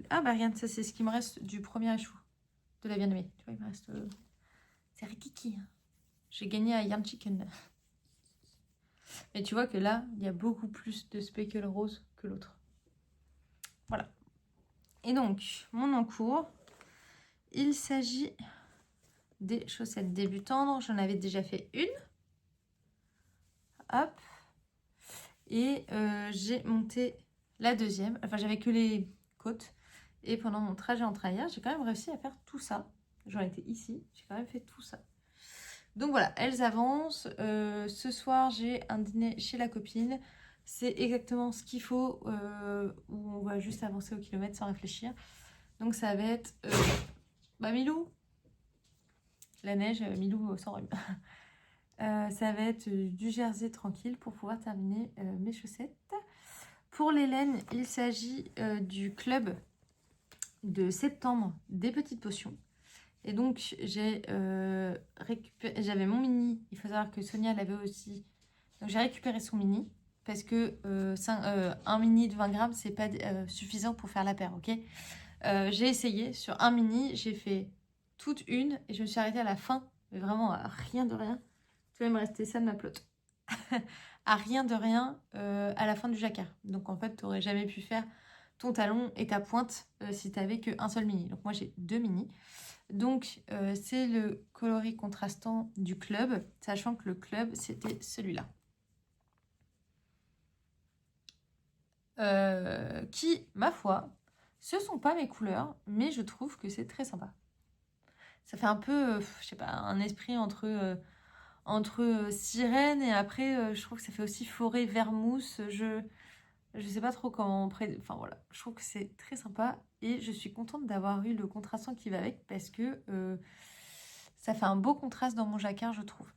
S2: ah bah regarde, ça c'est ce qui me reste du premier écheveau de la bien-aimée, tu vois, il me reste... C'est rikiki, hein. J'ai gagné à Yam Chicken. Mais tu vois que là, il y a beaucoup plus de speckle rose que l'autre. Voilà. Et donc, mon encours, il s'agit des chaussettes débutantes. J'en avais déjà fait une. Hop. Et j'ai monté la deuxième. Enfin, j'avais que les côtes. Et pendant mon trajet en train hier, j'ai quand même réussi à faire tout ça. J'en étais ici. J'ai quand même fait tout ça. Donc voilà, elles avancent. Ce soir, j'ai un dîner chez la copine. C'est exactement ce qu'il faut, où on va juste avancer au kilomètre sans réfléchir. Donc ça va être... Milou, la neige, Milou sans rhume. Ça va être du jersey tranquille pour pouvoir terminer mes chaussettes. Pour les laines, il s'agit du club de septembre des petites potions. Et donc, j'avais mon mini. Il faut savoir que Sonia l'avait aussi. Donc, j'ai récupéré son mini. Parce que un mini de 20 grammes, c'est pas suffisant pour faire la paire, ok. J'ai essayé sur un mini. J'ai fait toute une. Et je me suis arrêtée à la fin. Mais vraiment, à rien de rien. Tu vas me rester ça de ma pelote. À rien de rien à la fin du jacquard. Donc, en fait, tu n'aurais jamais pu faire ton talon et ta pointe si tu n'avais qu'un seul mini. Donc, moi, j'ai 2 mini. Donc, c'est le coloris contrastant du club, sachant que le club, c'était celui-là. Qui, ma foi, ce sont pas mes couleurs, mais je trouve que c'est très sympa. Ça fait un peu, je sais pas, un esprit entre sirène et après, je trouve que ça fait aussi forêt vermousse. Je sais pas trop comment... Enfin voilà, je trouve que c'est très sympa et je suis contente d'avoir eu le contrastant qui va avec parce que ça fait un beau contraste dans mon jacquard, je trouve.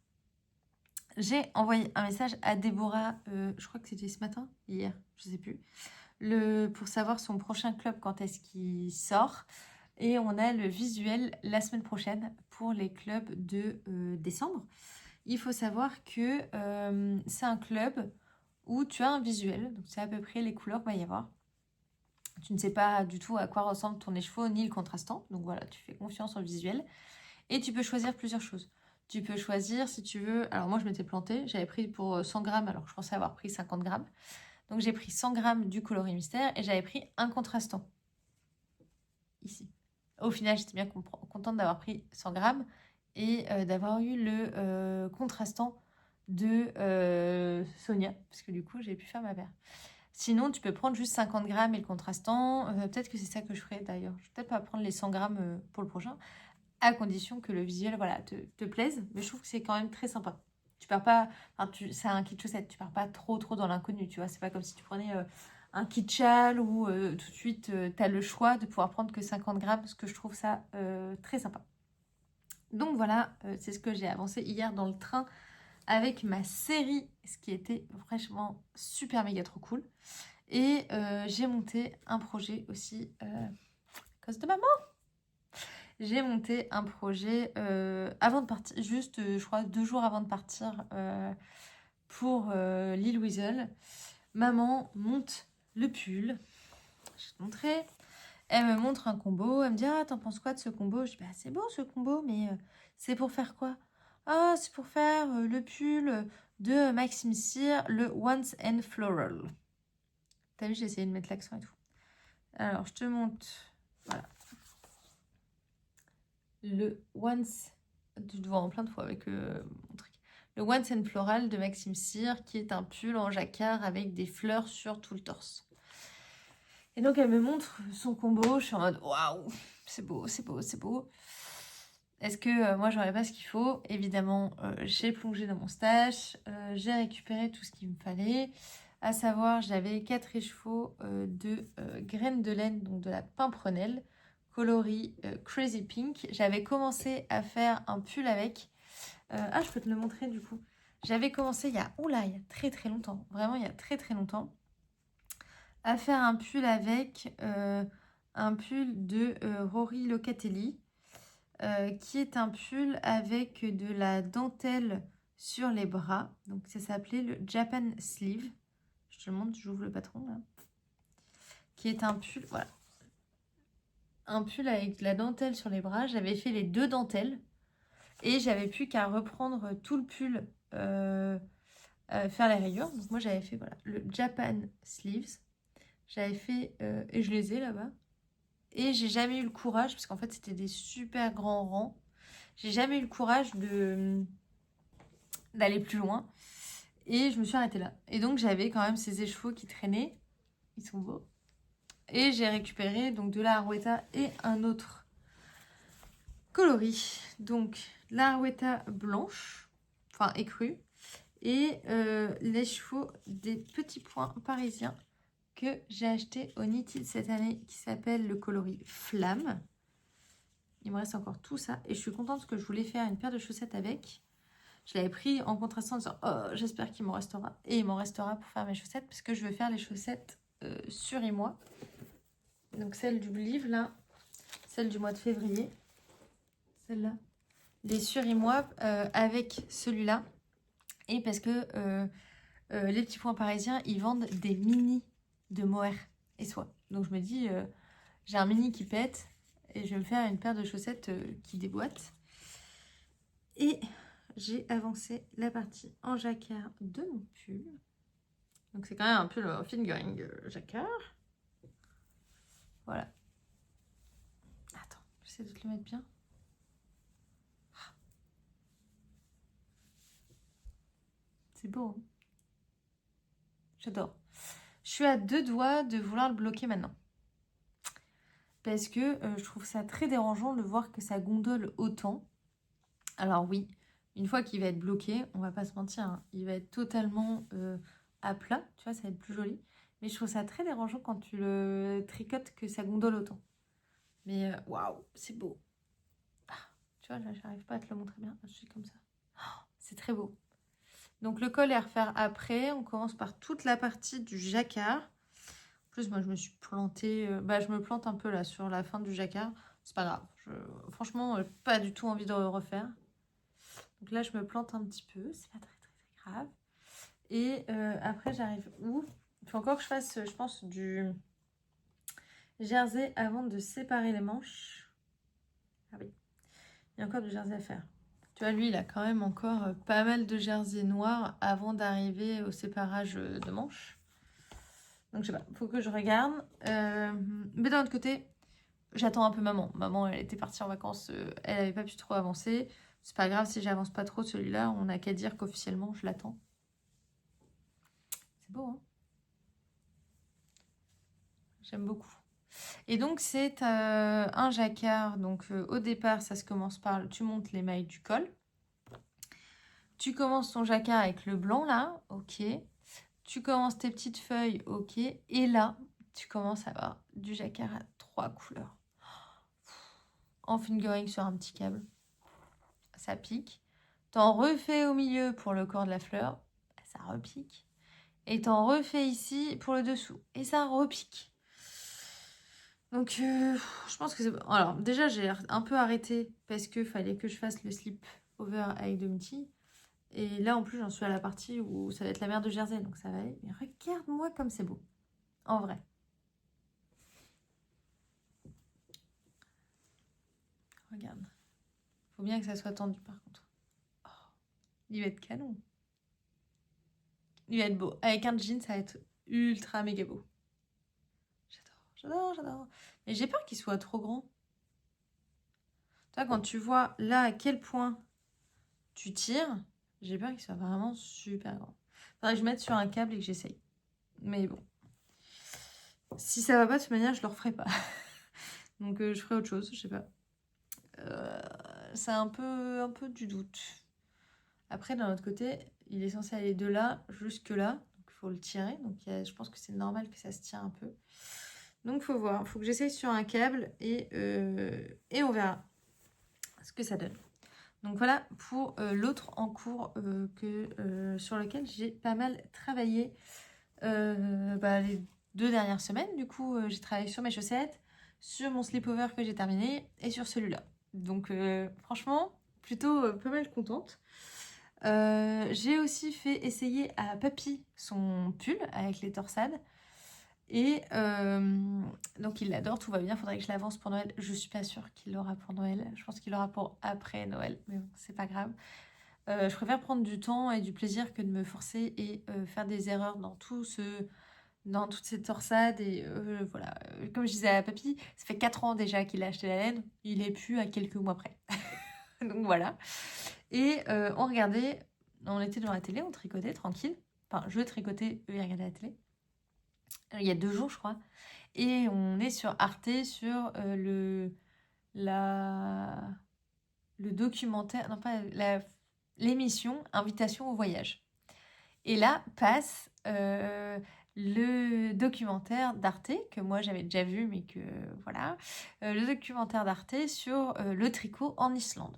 S2: J'ai envoyé un message à Déborah, je crois que c'était ce matin, hier, je sais plus, pour savoir son prochain club quand est-ce qu'il sort. Et on a le visuel la semaine prochaine pour les clubs de décembre. Il faut savoir que c'est un club où tu as un visuel, donc c'est à peu près les couleurs qu'il va y avoir. Tu ne sais pas du tout à quoi ressemble ton écheveau ni le contrastant, donc voilà, tu fais confiance au visuel. Et tu peux choisir plusieurs choses. Tu peux choisir si tu veux... Alors moi je m'étais plantée, j'avais pris pour 100 grammes alors que je pensais avoir pris 50 grammes. Donc j'ai pris 100 grammes du coloris mystère et j'avais pris un contrastant. Ici. Au final j'étais bien contente d'avoir pris 100 grammes et d'avoir eu le contrastant de Sonia, parce que du coup j'ai pu faire ma paire. Sinon tu peux prendre juste 50 grammes et le contrastant, peut-être que c'est ça que je ferai d'ailleurs. Je vais peut-être pas prendre les 100 grammes pour le prochain, à condition que le visuel voilà, te plaise, mais je trouve que c'est quand même très sympa. Tu pars pas, enfin, c'est un kit chaussette, tu pars pas trop dans l'inconnu, tu vois, c'est pas comme si tu prenais un kit châle où tout de suite tu as le choix de pouvoir prendre que 50 grammes, parce que je trouve ça très sympa. Donc voilà, c'est ce que j'ai avancé hier dans le train avec ma série, ce qui était franchement super méga trop cool. Et j'ai monté un projet aussi à cause de maman. J'ai monté un projet avant de partir, juste je crois 2 jours avant de partir pour l'île Wiesel. Maman monte le pull, je vais te montrer. Elle me montre un combo, elle me dit ah t'en penses quoi de ce combo? Je dis bah c'est beau ce combo mais c'est pour faire quoi? Ah c'est pour faire le pull de Maxime Cyr, le Once and Floral. T'as vu j'ai essayé de mettre l'accent et tout. Alors je te montre, voilà. Le Once, tu te vois en plein de fois avec mon truc. Le Once and Floral de Maxime Cyr, qui est un pull en jacquard avec des fleurs sur tout le torse. Et donc elle me montre son combo, je suis en mode waouh, c'est beau, c'est beau, c'est beau. Est-ce que moi j'aurais pas ce qu'il faut? Évidemment, j'ai plongé dans mon stash, j'ai récupéré tout ce qu'il me fallait. À savoir, j'avais 4 écheveaux de graines de laine, donc de la pimprenelle, coloris Crazy Pink. J'avais commencé à faire un pull avec. Je peux te le montrer du coup. J'avais commencé il y a très très longtemps, vraiment il y a très très longtemps, à faire un pull avec un pull de Rory Locatelli, qui est un pull avec de la dentelle sur les bras. Donc ça s'appelait le Japan Sleeve. Je te le montre, j'ouvre le patron là. Qui est un pull, voilà. Un pull avec de la dentelle sur les bras. J'avais fait les 2 dentelles. Et j'avais plus qu'à reprendre tout le pull, faire les rayures. Donc moi j'avais fait voilà, le Japan Sleeves. J'avais fait, et je les ai là-bas. Et j'ai jamais eu le courage, parce qu'en fait c'était des super grands rangs. J'ai jamais eu le courage d'aller plus loin. Et je me suis arrêtée là. Et donc j'avais quand même ces écheveaux qui traînaient. Ils sont beaux. Et j'ai récupéré donc de la Arouetta et un autre coloris. Donc la Arwetta blanche, enfin écrue, et les chevaux des petits points parisiens que j'ai acheté au Knitted cette année, qui s'appelle le coloris Flamme. Il me reste encore tout ça, et je suis contente parce que je voulais faire une paire de chaussettes avec. Je l'avais pris en contrastant en disant « Oh, j'espère qu'il m'en restera ». Et il m'en restera pour faire mes chaussettes, parce que je veux faire les chaussettes sur émoi. Donc celle du livre, là, celle du mois de février, celle-là. Les sur émoi avec celui-là. Et parce que les petits points parisiens, ils vendent des mini de mohair et soie. Donc je me dis, j'ai un mini qui pète et je vais me faire une paire de chaussettes qui déboîtent. Et j'ai avancé la partie en jacquard de mon pull. Donc c'est quand même un pull fingering jacquard. Voilà. Attends, j'essaie de te le mettre bien. C'est beau, hein? J'adore. Je suis à 2 doigts de vouloir le bloquer maintenant. Parce que je trouve ça très dérangeant de voir que ça gondole autant. Alors oui, une fois qu'il va être bloqué, on va pas se mentir, hein, il va être totalement à plat, tu vois, ça va être plus joli. Mais je trouve ça très dérangeant quand tu le tricotes que ça gondole autant. Mais waouh, c'est beau. Ah, tu vois, là, j'arrive pas à te le montrer bien. Je suis comme ça. Oh, c'est très beau. Donc le col est à refaire après. On commence par toute la partie du jacquard. En plus, moi, je me suis plantée. Je me plante un peu là sur la fin du jacquard. C'est pas grave. Franchement, pas du tout envie de refaire. Donc là, je me plante un petit peu. C'est pas très, très, très grave. Et après, j'arrive où? Il faut encore que je fasse, je pense, du jersey avant de séparer les manches. Ah oui. Il y a encore du jersey à faire. Tu vois, lui, il a quand même encore pas mal de jersey noir avant d'arriver au séparage de manches. Donc, je sais pas, faut que je regarde. Mais d'un autre côté, j'attends un peu maman. Maman, elle était partie en vacances, elle avait pas pu trop avancer. C'est pas grave si j'avance pas trop celui-là, on n'a qu'à dire qu'officiellement, je l'attends. C'est beau, hein? J'aime beaucoup. Et donc, c'est un jacquard. Donc, au départ, ça se commence par... Tu montes les mailles du col. Tu commences ton jacquard avec le blanc, là. Ok. Tu commences tes petites feuilles. Ok. Et là, tu commences à avoir du jacquard à 3 couleurs. En fingering sur un petit câble. Ça pique. T'en refais au milieu pour le corps de la fleur. Ça repique. Et t'en refais ici pour le dessous. Et ça repique. Donc, je pense que c'est... Alors, déjà, j'ai un peu arrêté parce qu'il fallait que je fasse le slip over avec Domiti. Et là, en plus, j'en suis à la partie où ça va être la mer de Jersey, donc ça va aller. Mais regarde-moi comme c'est beau. En vrai. Regarde. Faut bien que ça soit tendu, par contre. Oh, il va être canon. Il va être beau. Avec un jean, ça va être ultra méga beau. J'adore. Mais j'ai peur qu'il soit trop grand. Toi, quand tu vois là à quel point tu tires, j'ai peur qu'il soit vraiment super grand. Faudrait que je mette sur un câble et que j'essaye. Mais bon. Si ça va pas, de toute manière, je le referai pas. Donc je ferai autre chose, je sais pas. C'est un peu du doute. Après, d'un autre côté, il est censé aller de là jusque là. Donc il faut le tirer. Donc je pense que c'est normal que ça se tire un peu. Donc faut voir. Faut que j'essaye sur un câble et on verra ce que ça donne. Donc voilà pour l'autre en cours sur lequel j'ai pas mal travaillé les 2 dernières semaines. Du coup, j'ai travaillé sur mes chaussettes, sur mon slip-over que j'ai terminé et sur celui-là. Donc franchement, plutôt pas mal contente. J'ai aussi fait essayer à Papy son pull avec les torsades. Et donc il l'adore, tout va bien, faudrait que je l'avance pour Noël. Je suis pas sûre qu'il l'aura pour Noël, je pense qu'il l'aura pour après Noël, mais bon, c'est pas grave. Je préfère prendre du temps et du plaisir que de me forcer et faire des erreurs dans toutes ces torsades. Et voilà, comme je disais à Papy, ça fait 4 ans déjà qu'il a acheté la laine, il est plus à quelques mois près. Donc voilà. Et on regardait, on était devant la télé, on tricotait tranquille. Enfin, je tricotais, eux ils regardaient la télé. Il y a 2 jours, je crois. Et on est sur Arte, sur le documentaire, non pas l'émission Invitation au voyage. Et là passe le documentaire d'Arte, que moi j'avais déjà vu, mais que voilà, le documentaire d'Arte sur le tricot en Islande.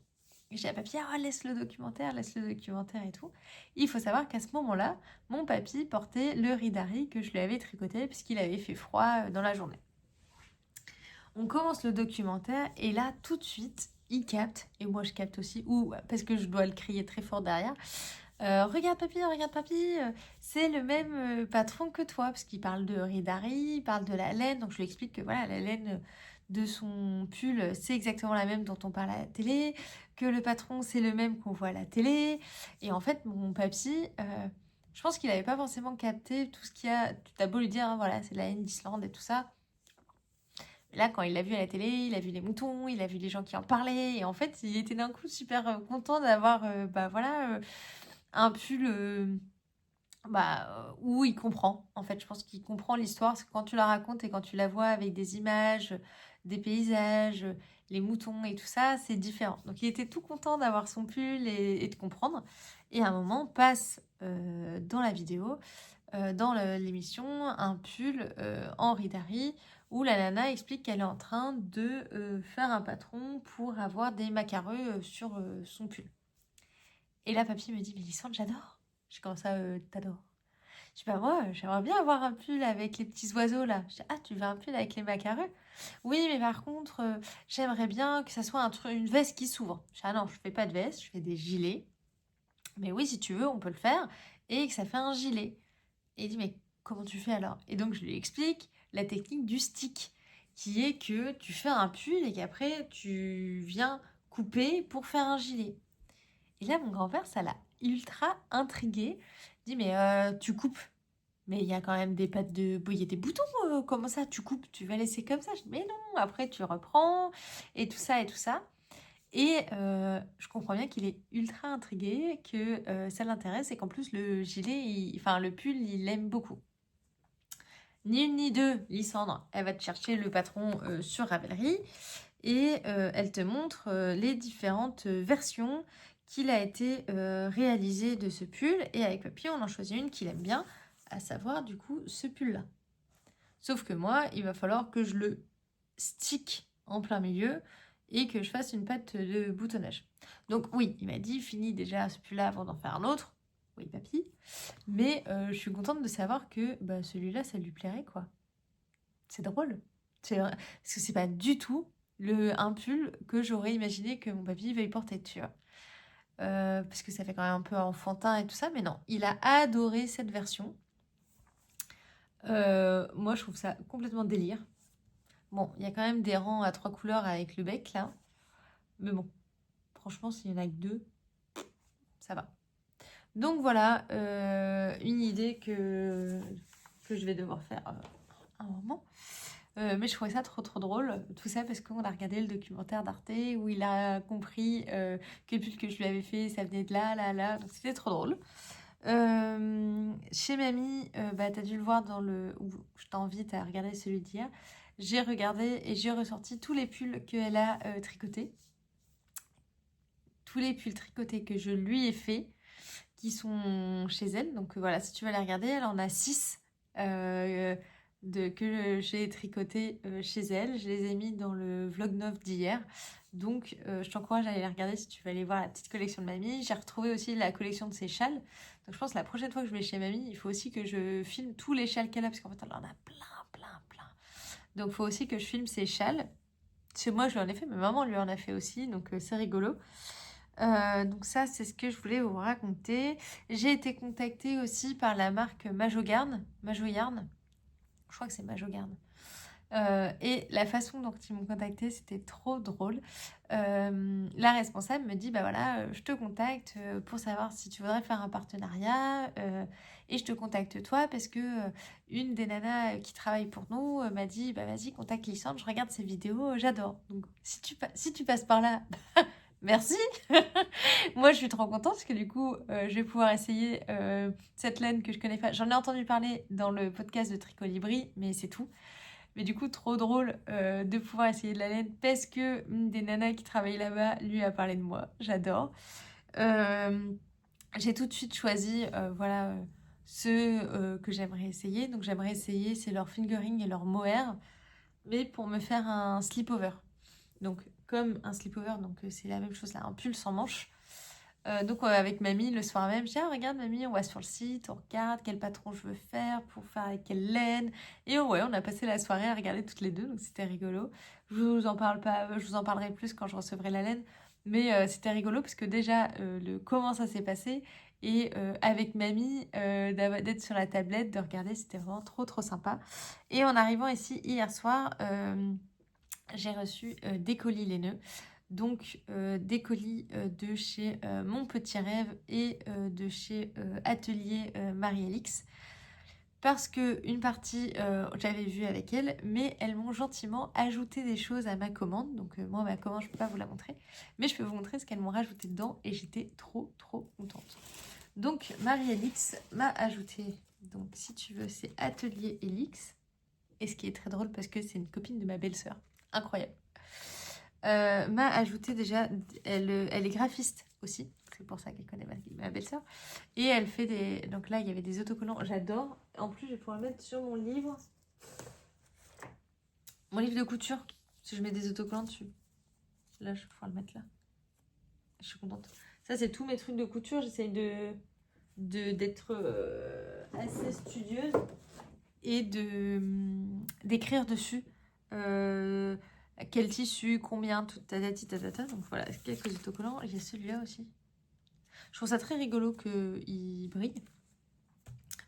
S2: Et j'ai dit à papy, ah, laisse le documentaire et tout. Il faut savoir qu'à ce moment-là, mon papy portait le ridari que je lui avais tricoté puisqu'il avait fait froid dans la journée. On commence le documentaire et là, tout de suite, il capte, et moi je capte aussi, ou parce que je dois le crier très fort derrière, regarde papy, c'est le même patron que toi, parce qu'il parle de ridari, il parle de la laine, donc je lui explique que voilà, la laine de son pull, c'est exactement la même dont on parle à la télé, que le patron, c'est le même qu'on voit à la télé, et en fait, mon papy, je pense qu'il n'avait pas forcément capté tout ce qu'il y a, tu as beau lui dire, hein, voilà, c'est la laine d'Islande et tout ça. Là, quand il l'a vu à la télé, il a vu les moutons, il a vu les gens qui en parlaient, et en fait, il était d'un coup super content d'avoir, un pull où il comprend. En fait, je pense qu'il comprend l'histoire, parce que quand tu la racontes et quand tu la vois avec des images, des paysages, les moutons et tout ça, c'est différent. Donc, il était tout content d'avoir son pull et de comprendre. Et à un moment, passe dans la vidéo, dans l'émission, un pull en ridari, où la nana explique qu'elle est en train de faire un patron pour avoir des macareux sur son pull. Et là, papy me dit, mais Lysandre, j'adore. Je dis, comment ça, t'adores? Je dis, bah moi, j'aimerais bien avoir un pull avec les petits oiseaux là. Je dis, ah, tu veux un pull avec les macareux? Oui, mais par contre, j'aimerais bien que ça soit une veste qui s'ouvre. Je dis, ah non, je fais pas de veste, je fais des gilets. Mais oui, si tu veux, on peut le faire. Et que ça fait un gilet. Et il dit, mais comment tu fais alors? Et donc, je lui explique la technique du stick, qui est que tu fais un pull et qu'après, tu viens couper pour faire un gilet. Et là, mon grand-père, ça l'a ultra intrigué. Il dit, mais tu coupes. Mais il y a quand même des pattes de... Il y a des boutons, comment ça, tu coupes? Tu vas laisser comme ça? Je dis, mais non, après tu reprends, et tout ça, et tout ça. Et je comprends bien qu'il est ultra intrigué, que ça l'intéresse, et qu'en plus, le gilet, le pull, il l'aime beaucoup. Ni une ni deux, Lysandre, elle va te chercher le patron sur Ravelry, et elle te montre les différentes versions qu'il a été réalisé de ce pull. Et avec papy, on en choisit une qu'il aime bien, à savoir du coup ce pull-là. Sauf que moi, il va falloir que je le stick en plein milieu et que je fasse une patte de boutonnage. Donc oui, il m'a dit, finis déjà ce pull-là avant d'en faire un autre. Oui, papy. Mais je suis contente de savoir que celui-là, ça lui plairait, quoi. C'est drôle. Parce que c'est pas du tout un pull que j'aurais imaginé que mon papy veuille porter, tu vois. Parce que ça fait quand même un peu enfantin et tout ça, mais non, il a adoré cette version. Moi, je trouve ça complètement délire. Bon, il y a quand même des rangs à 3 couleurs avec le bec, là. Mais bon, franchement, s'il y en a que 2, ça va. Donc voilà, une idée que je vais devoir faire un moment. Mais je trouvais ça trop drôle, tout ça parce qu'on a regardé le documentaire d'Arte où il a compris que le pull que je lui avais fait, ça venait de là, donc c'était trop drôle. Chez mamie, t'as dû le voir où je t'invite à regarder celui d'hier. J'ai regardé et j'ai ressorti tous les pulls qu'elle a tricotés. Tous les pulls tricotés que je lui ai fait, qui sont chez elle. Donc voilà, si tu veux les regarder, elle en a 6 que j'ai tricoté chez elle. Je les ai mis dans le vlog 9 d'hier. Donc je t'encourage à aller les regarder si tu veux aller voir la petite collection de mamie. J'ai retrouvé aussi la collection de ses châles. Donc je pense que la prochaine fois que je vais chez mamie, il faut aussi que je filme tous les châles qu'elle a, parce qu'en fait elle en a plein. Donc il faut aussi que je filme ses châles. Parce que moi je lui en ai fait, mais maman lui en a fait aussi, donc c'est rigolo. Donc ça, c'est ce que je voulais vous raconter. J'ai été contactée aussi par la marque Majo Yarn. Je crois que c'est Majo Yarn. Et la façon dont ils m'ont contactée, c'était trop drôle. La responsable me dit, je te contacte pour savoir si tu voudrais faire un partenariat. Et je te contacte toi parce que une des nanas qui travaille pour nous m'a dit, vas-y, contacte Lysandre, je regarde ses vidéos, j'adore. Donc si tu passes par là... Merci. Moi, je suis trop contente parce que du coup, je vais pouvoir essayer cette laine que je connais pas. J'en ai entendu parler dans le podcast de Tricot Libri, mais c'est tout. Mais du coup, trop drôle de pouvoir essayer de la laine parce que une des nanas qui travaille là-bas lui a parlé de moi. J'adore. J'ai tout de suite choisi voilà, ceux que j'aimerais essayer. Donc j'aimerais essayer, c'est leur fingering et leur mohair, mais pour me faire un slip-over. Donc comme un slip-over, donc c'est la même chose là, un pull sans manches. Donc avec mamie, le soir même, je dis ah, regarde mamie, on va sur le site, on regarde quel patron je veux faire, pour faire avec quelle laine. Et ouais, on a passé la soirée à regarder toutes les deux, donc c'était rigolo. Je vous en parle pas, je vous en parlerai plus quand je recevrai la laine. Mais c'était rigolo parce que déjà, comment ça s'est passé et avec mamie, d'être sur la tablette, de regarder, c'était vraiment trop trop sympa. Et en arrivant ici hier soir, j'ai reçu des colis laineux. Donc des colis de chez Mon Petit Rêve et de chez Atelier Marie-Alix. Parce que une partie, j'avais vu avec elle, mais elles m'ont gentiment ajouté des choses à ma commande. Donc moi, ma commande, je ne peux pas vous la montrer. Mais je peux vous montrer ce qu'elles m'ont rajouté dedans et j'étais trop, trop contente. Donc Marie-Alix m'a ajouté, donc si tu veux, c'est Atelier Elix. Et ce qui est très drôle parce que c'est une copine de ma belle-sœur. Incroyable. M'a ajouté déjà, elle est graphiste aussi, c'est pour ça qu'elle connaît ma belle-sœur. Et elle fait des. Donc là, il y avait des autocollants, j'adore. En plus, je vais pouvoir le mettre sur mon livre de couture, si je mets des autocollants dessus. Là, je vais pouvoir le mettre là. Je suis contente. Ça, c'est tous mes trucs de couture. J'essaye d'être assez studieuse et d'écrire dessus. Quel tissu, combien, tout tatati tatata. Donc voilà, quelques autocollants. Il y a celui-là aussi. Je trouve ça très rigolo qu'il brille.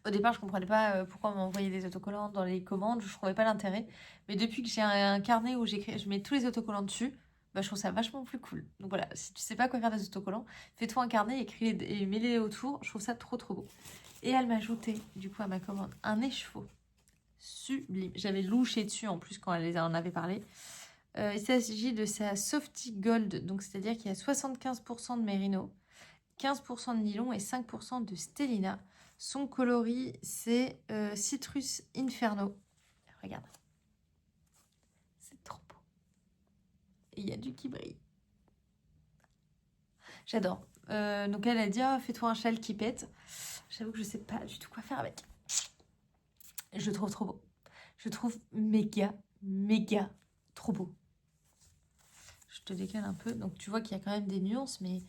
S2: Au départ, je comprenais pas pourquoi on m'envoyait des autocollants dans les commandes. Je trouvais pas l'intérêt. Mais depuis que j'ai un carnet où je mets tous les autocollants dessus, bah, je trouve ça vachement plus cool. Donc voilà, si tu sais pas quoi faire des autocollants, fais-toi un carnet, écris et mets-les autour. Je trouve ça trop trop beau. Et elle m'a ajouté, du coup, à ma commande, un écheveau sublime. J'avais louché dessus en plus quand elle en avait parlé. Il s'agit de sa Softy Gold, donc c'est-à-dire qu'il y a 75% de mérino, 15% de nylon et 5% de stellina. Son coloris, c'est Citrus Inferno. Regarde. C'est trop beau. Et il y a du qui brille. J'adore. Donc elle a dit, oh, fais-toi un châle qui pète. J'avoue que je sais pas du tout quoi faire avec. Je le trouve trop beau. Je le trouve méga, méga trop beau. Je te décale un peu. Donc tu vois qu'il y a quand même des nuances, mais...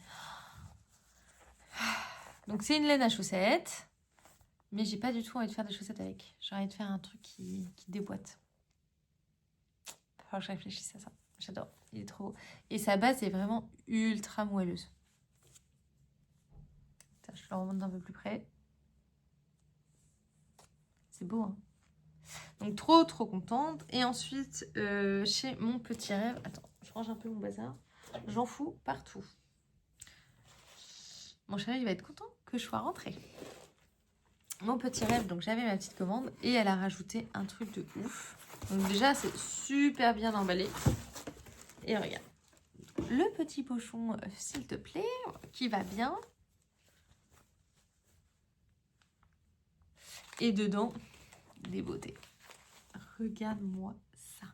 S2: Donc c'est une laine à chaussettes. Mais j'ai pas du tout envie de faire des chaussettes avec. J'ai envie de faire un truc qui déboîte. Il va falloir que je réfléchisse à ça. J'adore. Il est trop beau. Et sa base est vraiment ultra moelleuse. Attends, je le remonte d'un peu plus près. C'est beau, hein. Donc trop trop contente. Et ensuite, chez Mon Petit Rêve... Attends, je range un peu mon bazar. J'en fous partout. Mon chéri, il va être content que je sois rentrée. Mon Petit Rêve, donc j'avais ma petite commande et elle a rajouté un truc de ouf. Donc déjà, c'est super bien emballé. Et regarde, le petit pochon, s'il te plaît, qui va bien. Et dedans, des beautés. Regarde-moi ça.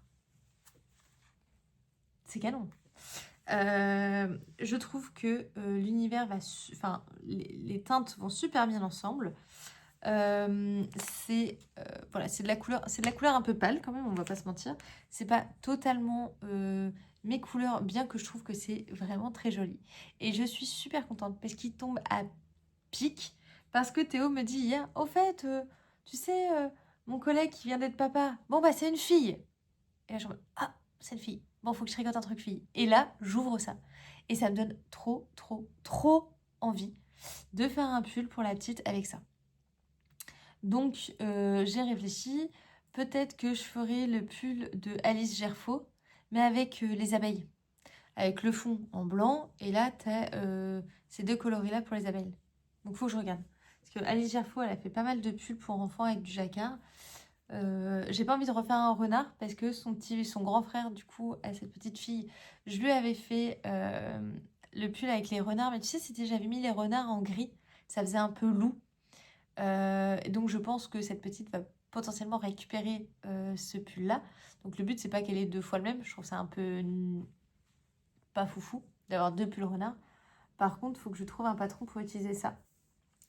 S2: C'est canon. Je trouve que l'univers va... Enfin, les teintes vont super bien ensemble. Voilà, c'est de la couleur un peu pâle quand même, on va pas se mentir. C'est pas totalement mes couleurs, bien que je trouve que c'est vraiment très joli. Et je suis super contente parce qu'il tombe à pic. Parce que Théo me dit hier, au fait, tu sais, mon collègue qui vient d'être papa, bon bah c'est une fille. Et là je me dis, ah, c'est une fille. Bon, faut que je tricote un truc fille. Et là, j'ouvre ça. Et ça me donne trop, trop, trop envie de faire un pull pour la petite avec ça. Donc, j'ai réfléchi. Peut-être que je ferai le pull de Alice Gerfaux, mais avec les abeilles. Avec le fond en blanc. Et là, tu as ces deux coloris-là pour les abeilles. Donc, il faut que je regarde. Parce que Alice Gerfaux, elle a fait pas mal de pulls pour enfants avec du jacquard. J'ai pas envie de refaire un renard parce que son grand frère, du coup, à cette petite fille, je lui avais fait le pull avec les renards. Mais tu sais, j'avais mis les renards en gris. Ça faisait un peu loup. Donc je pense que cette petite va potentiellement récupérer ce pull-là. Donc le but, c'est pas qu'elle ait 2 fois le même. Je trouve ça un peu pas foufou d'avoir 2 pulls renards. Par contre, il faut que je trouve un patron pour utiliser ça.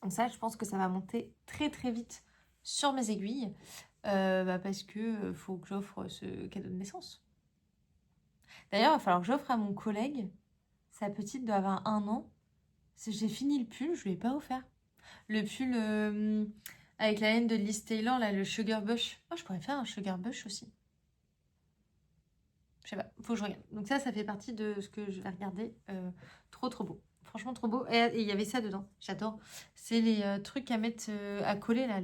S2: Donc ça, je pense que ça va monter très très vite sur mes aiguilles. Parce que faut que j'offre ce cadeau de naissance. D'ailleurs, il va falloir que j'offre à mon collègue. Sa petite doit avoir 1 an. J'ai fini le pull, je lui ai pas offert. Le pull avec la laine de Liz Taylor, là, le Sugar Bush. Oh, je pourrais faire un Sugar Bush aussi. Je sais pas, faut que je regarde. Donc ça fait partie de ce que je vais regarder. Trop trop beau. Franchement trop beau. Et il y avait ça dedans, j'adore. C'est les trucs à mettre, à coller là,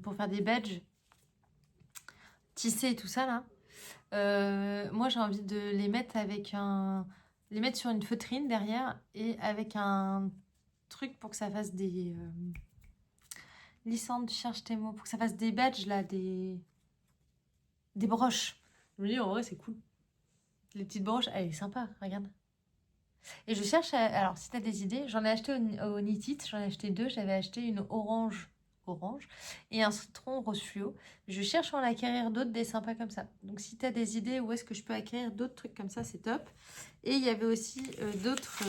S2: pour faire des badges. Tissés et tout ça là. Moi j'ai envie de les mettre avec les mettre sur une feutrine derrière et avec un truc pour que ça fasse des... Lysandre, cherche tes mots. Pour que ça fasse des badges là, des broches. Je me dis en vrai c'est cool. Les petites broches, elle est sympa, regarde. Et je cherche, alors si t'as des idées, j'en ai acheté au Knit, j'en ai acheté 2. J'avais acheté une orange et un citron rose fluo. Je cherche à en acquérir d'autres des sympas comme ça. Donc si t'as des idées où est-ce que je peux acquérir d'autres trucs comme ça, c'est top. Et il y avait aussi d'autres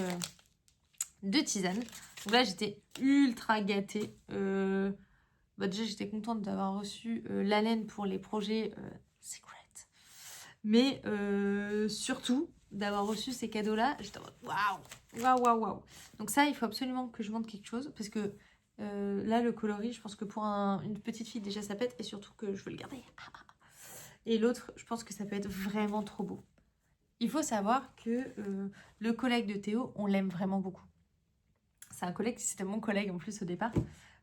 S2: 2 tisanes. Donc là j'étais ultra gâtée. Déjà j'étais contente d'avoir reçu la laine pour les projets secret. Mais surtout d'avoir reçu ces cadeaux-là, j'étais en mode waouh, waouh, waouh, waouh. Donc ça, il faut absolument que je monte quelque chose parce que là, le coloris, je pense que pour une petite fille, déjà ça pète et surtout que je veux le garder. Et l'autre, je pense que ça peut être vraiment trop beau. Il faut savoir que le collègue de Théo, on l'aime vraiment beaucoup. C'est un collègue, c'était mon collègue en plus au départ.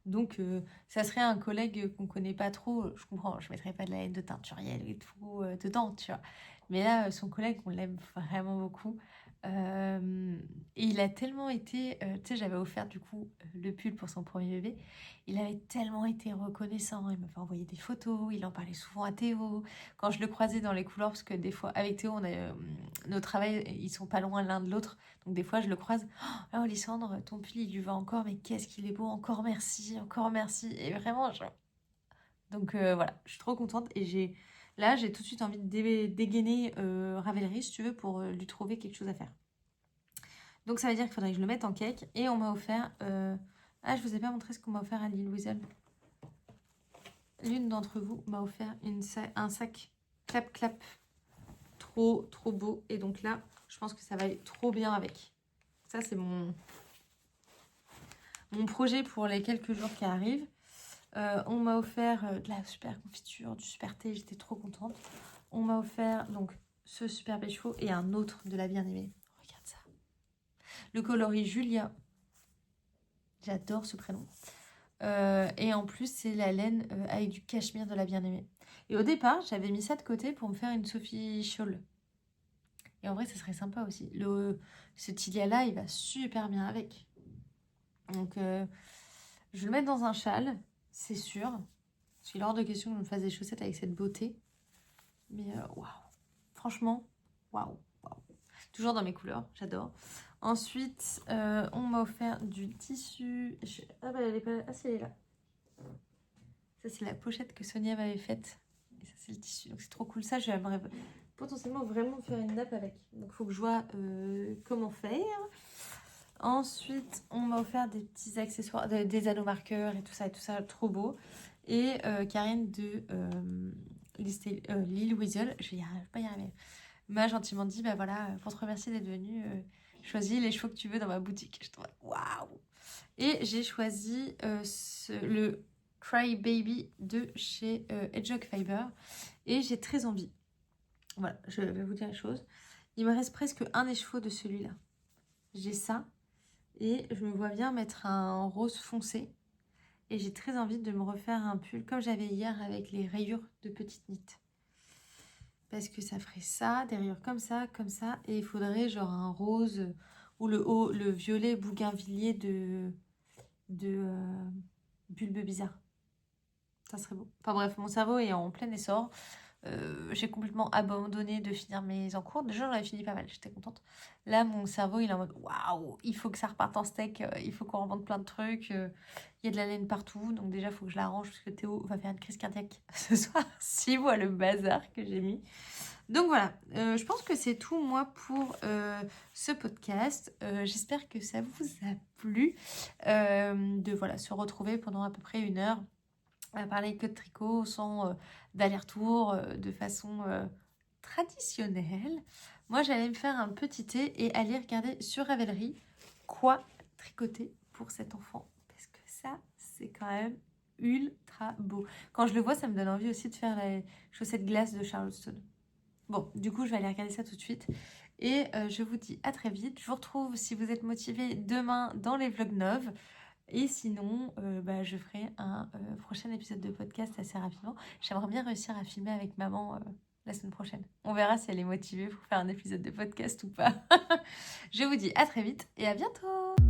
S2: Donc, ça serait un collègue qu'on connaît pas trop. Je comprends, je mettrais pas de la laine de teinturiel et tout dedans, tu vois. Mais là, son collègue, on l'aime vraiment beaucoup. Et il a tellement été... tu sais, j'avais offert du coup le pull pour son premier bébé. Il avait tellement été reconnaissant. Il m'avait envoyé des photos. Il en parlait souvent à Théo. Quand je le croisais dans les couloirs, parce que des fois, avec Théo, nos travails, ils sont pas loin l'un de l'autre. Donc des fois, je le croise. Oh, Lysandre, ton pull, il lui va encore. Mais qu'est-ce qu'il est beau. Encore merci. Encore merci. Et vraiment, Donc voilà, je suis trop contente. Et là, j'ai tout de suite envie de dégainer Ravelry, si tu veux, pour lui trouver quelque chose à faire. Donc ça veut dire qu'il faudrait que je le mette en cake. Et on m'a offert... Ah, je vous ai pas montré ce qu'on m'a offert à Lille Weasel. L'une d'entre vous m'a offert un sac clap-clap. Trop, trop beau. Et donc là, je pense que ça va aller trop bien avec. Ça, c'est mon projet pour les quelques jours qui arrivent. On m'a offert de la super confiture, du super thé. J'étais trop contente. On m'a offert donc ce super pécho et un autre de la bien-aimée. Regarde ça. Le coloris Julia. J'adore ce prénom. Et en plus, c'est la laine avec du cachemire de la bien-aimée. Et au départ, j'avais mis ça de côté pour me faire une Sophie Scholl. Et en vrai, ça serait sympa aussi. Ce tilia-là, il va super bien avec. Donc, je vais le mettre dans un châle, c'est sûr. Parce qu'il est hors de question que je me fasse des chaussettes avec cette beauté. Mais waouh. Franchement, waouh. Toujours dans mes couleurs, j'adore. Ensuite, on m'a offert du tissu. Ah bah elle est pas... Ah si, elle est là. Ça c'est la pochette que Sonia m'avait faite. Et ça c'est le tissu, donc c'est trop cool. Ça j'aimerais potentiellement vraiment faire une nappe avec. Donc il faut que je vois comment faire. Ensuite, on m'a offert des petits accessoires, des anneaux marqueurs et tout ça, trop beau. Et Karine de Lille Weasel, je vais pas y arriver, m'a gentiment dit, bah voilà, pour te remercier d'être venue, choisis les chevaux que tu veux dans ma boutique. Je trouve waouh. Et j'ai choisi le Cry Baby de chez Hedgehog Fiber. Et j'ai très envie. Voilà, je vais vous dire les choses. Il me reste presque un écheveau de celui-là. J'ai ça. Et je me vois bien mettre un rose foncé. Et j'ai très envie de me refaire un pull comme j'avais hier avec les rayures de petite knit. Parce que ça ferait ça, des rayures comme ça. Et il faudrait genre un rose ou le violet bougainvillier de bulbe bizarre. Ça serait beau. Enfin bref, mon cerveau est en plein essor. j'ai complètement abandonné de finir mes encours. Déjà, j'en avais fini pas mal, j'étais contente. Là, mon cerveau, il est en mode waouh, il faut que ça reparte en steak, il faut qu'on revende plein de trucs. Il y a de la laine partout, donc déjà, il faut que je l'arrange parce que Théo va faire une crise cardiaque ce soir s'il voit le bazar que j'ai mis. Donc voilà, je pense que c'est tout moi pour ce podcast. J'espère que ça vous a plu de voilà, se retrouver pendant à peu près 1 heure à parler que de tricot sans d'aller-retour, de façon traditionnelle. Moi, j'allais me faire un petit thé et aller regarder sur Ravelry quoi tricoter pour cet enfant. Parce que ça, c'est quand même ultra beau. Quand je le vois, ça me donne envie aussi de faire les chaussettes glace de Charleston. Bon, du coup, je vais aller regarder ça tout de suite. Et je vous dis à très vite. Je vous retrouve, si vous êtes motivés, demain dans les vlogs Nov. Et sinon, je ferai un prochain épisode de podcast assez rapidement. J'aimerais bien réussir à filmer avec maman la semaine prochaine. On verra si elle est motivée pour faire un épisode de podcast ou pas. Je vous dis à très vite et à bientôt.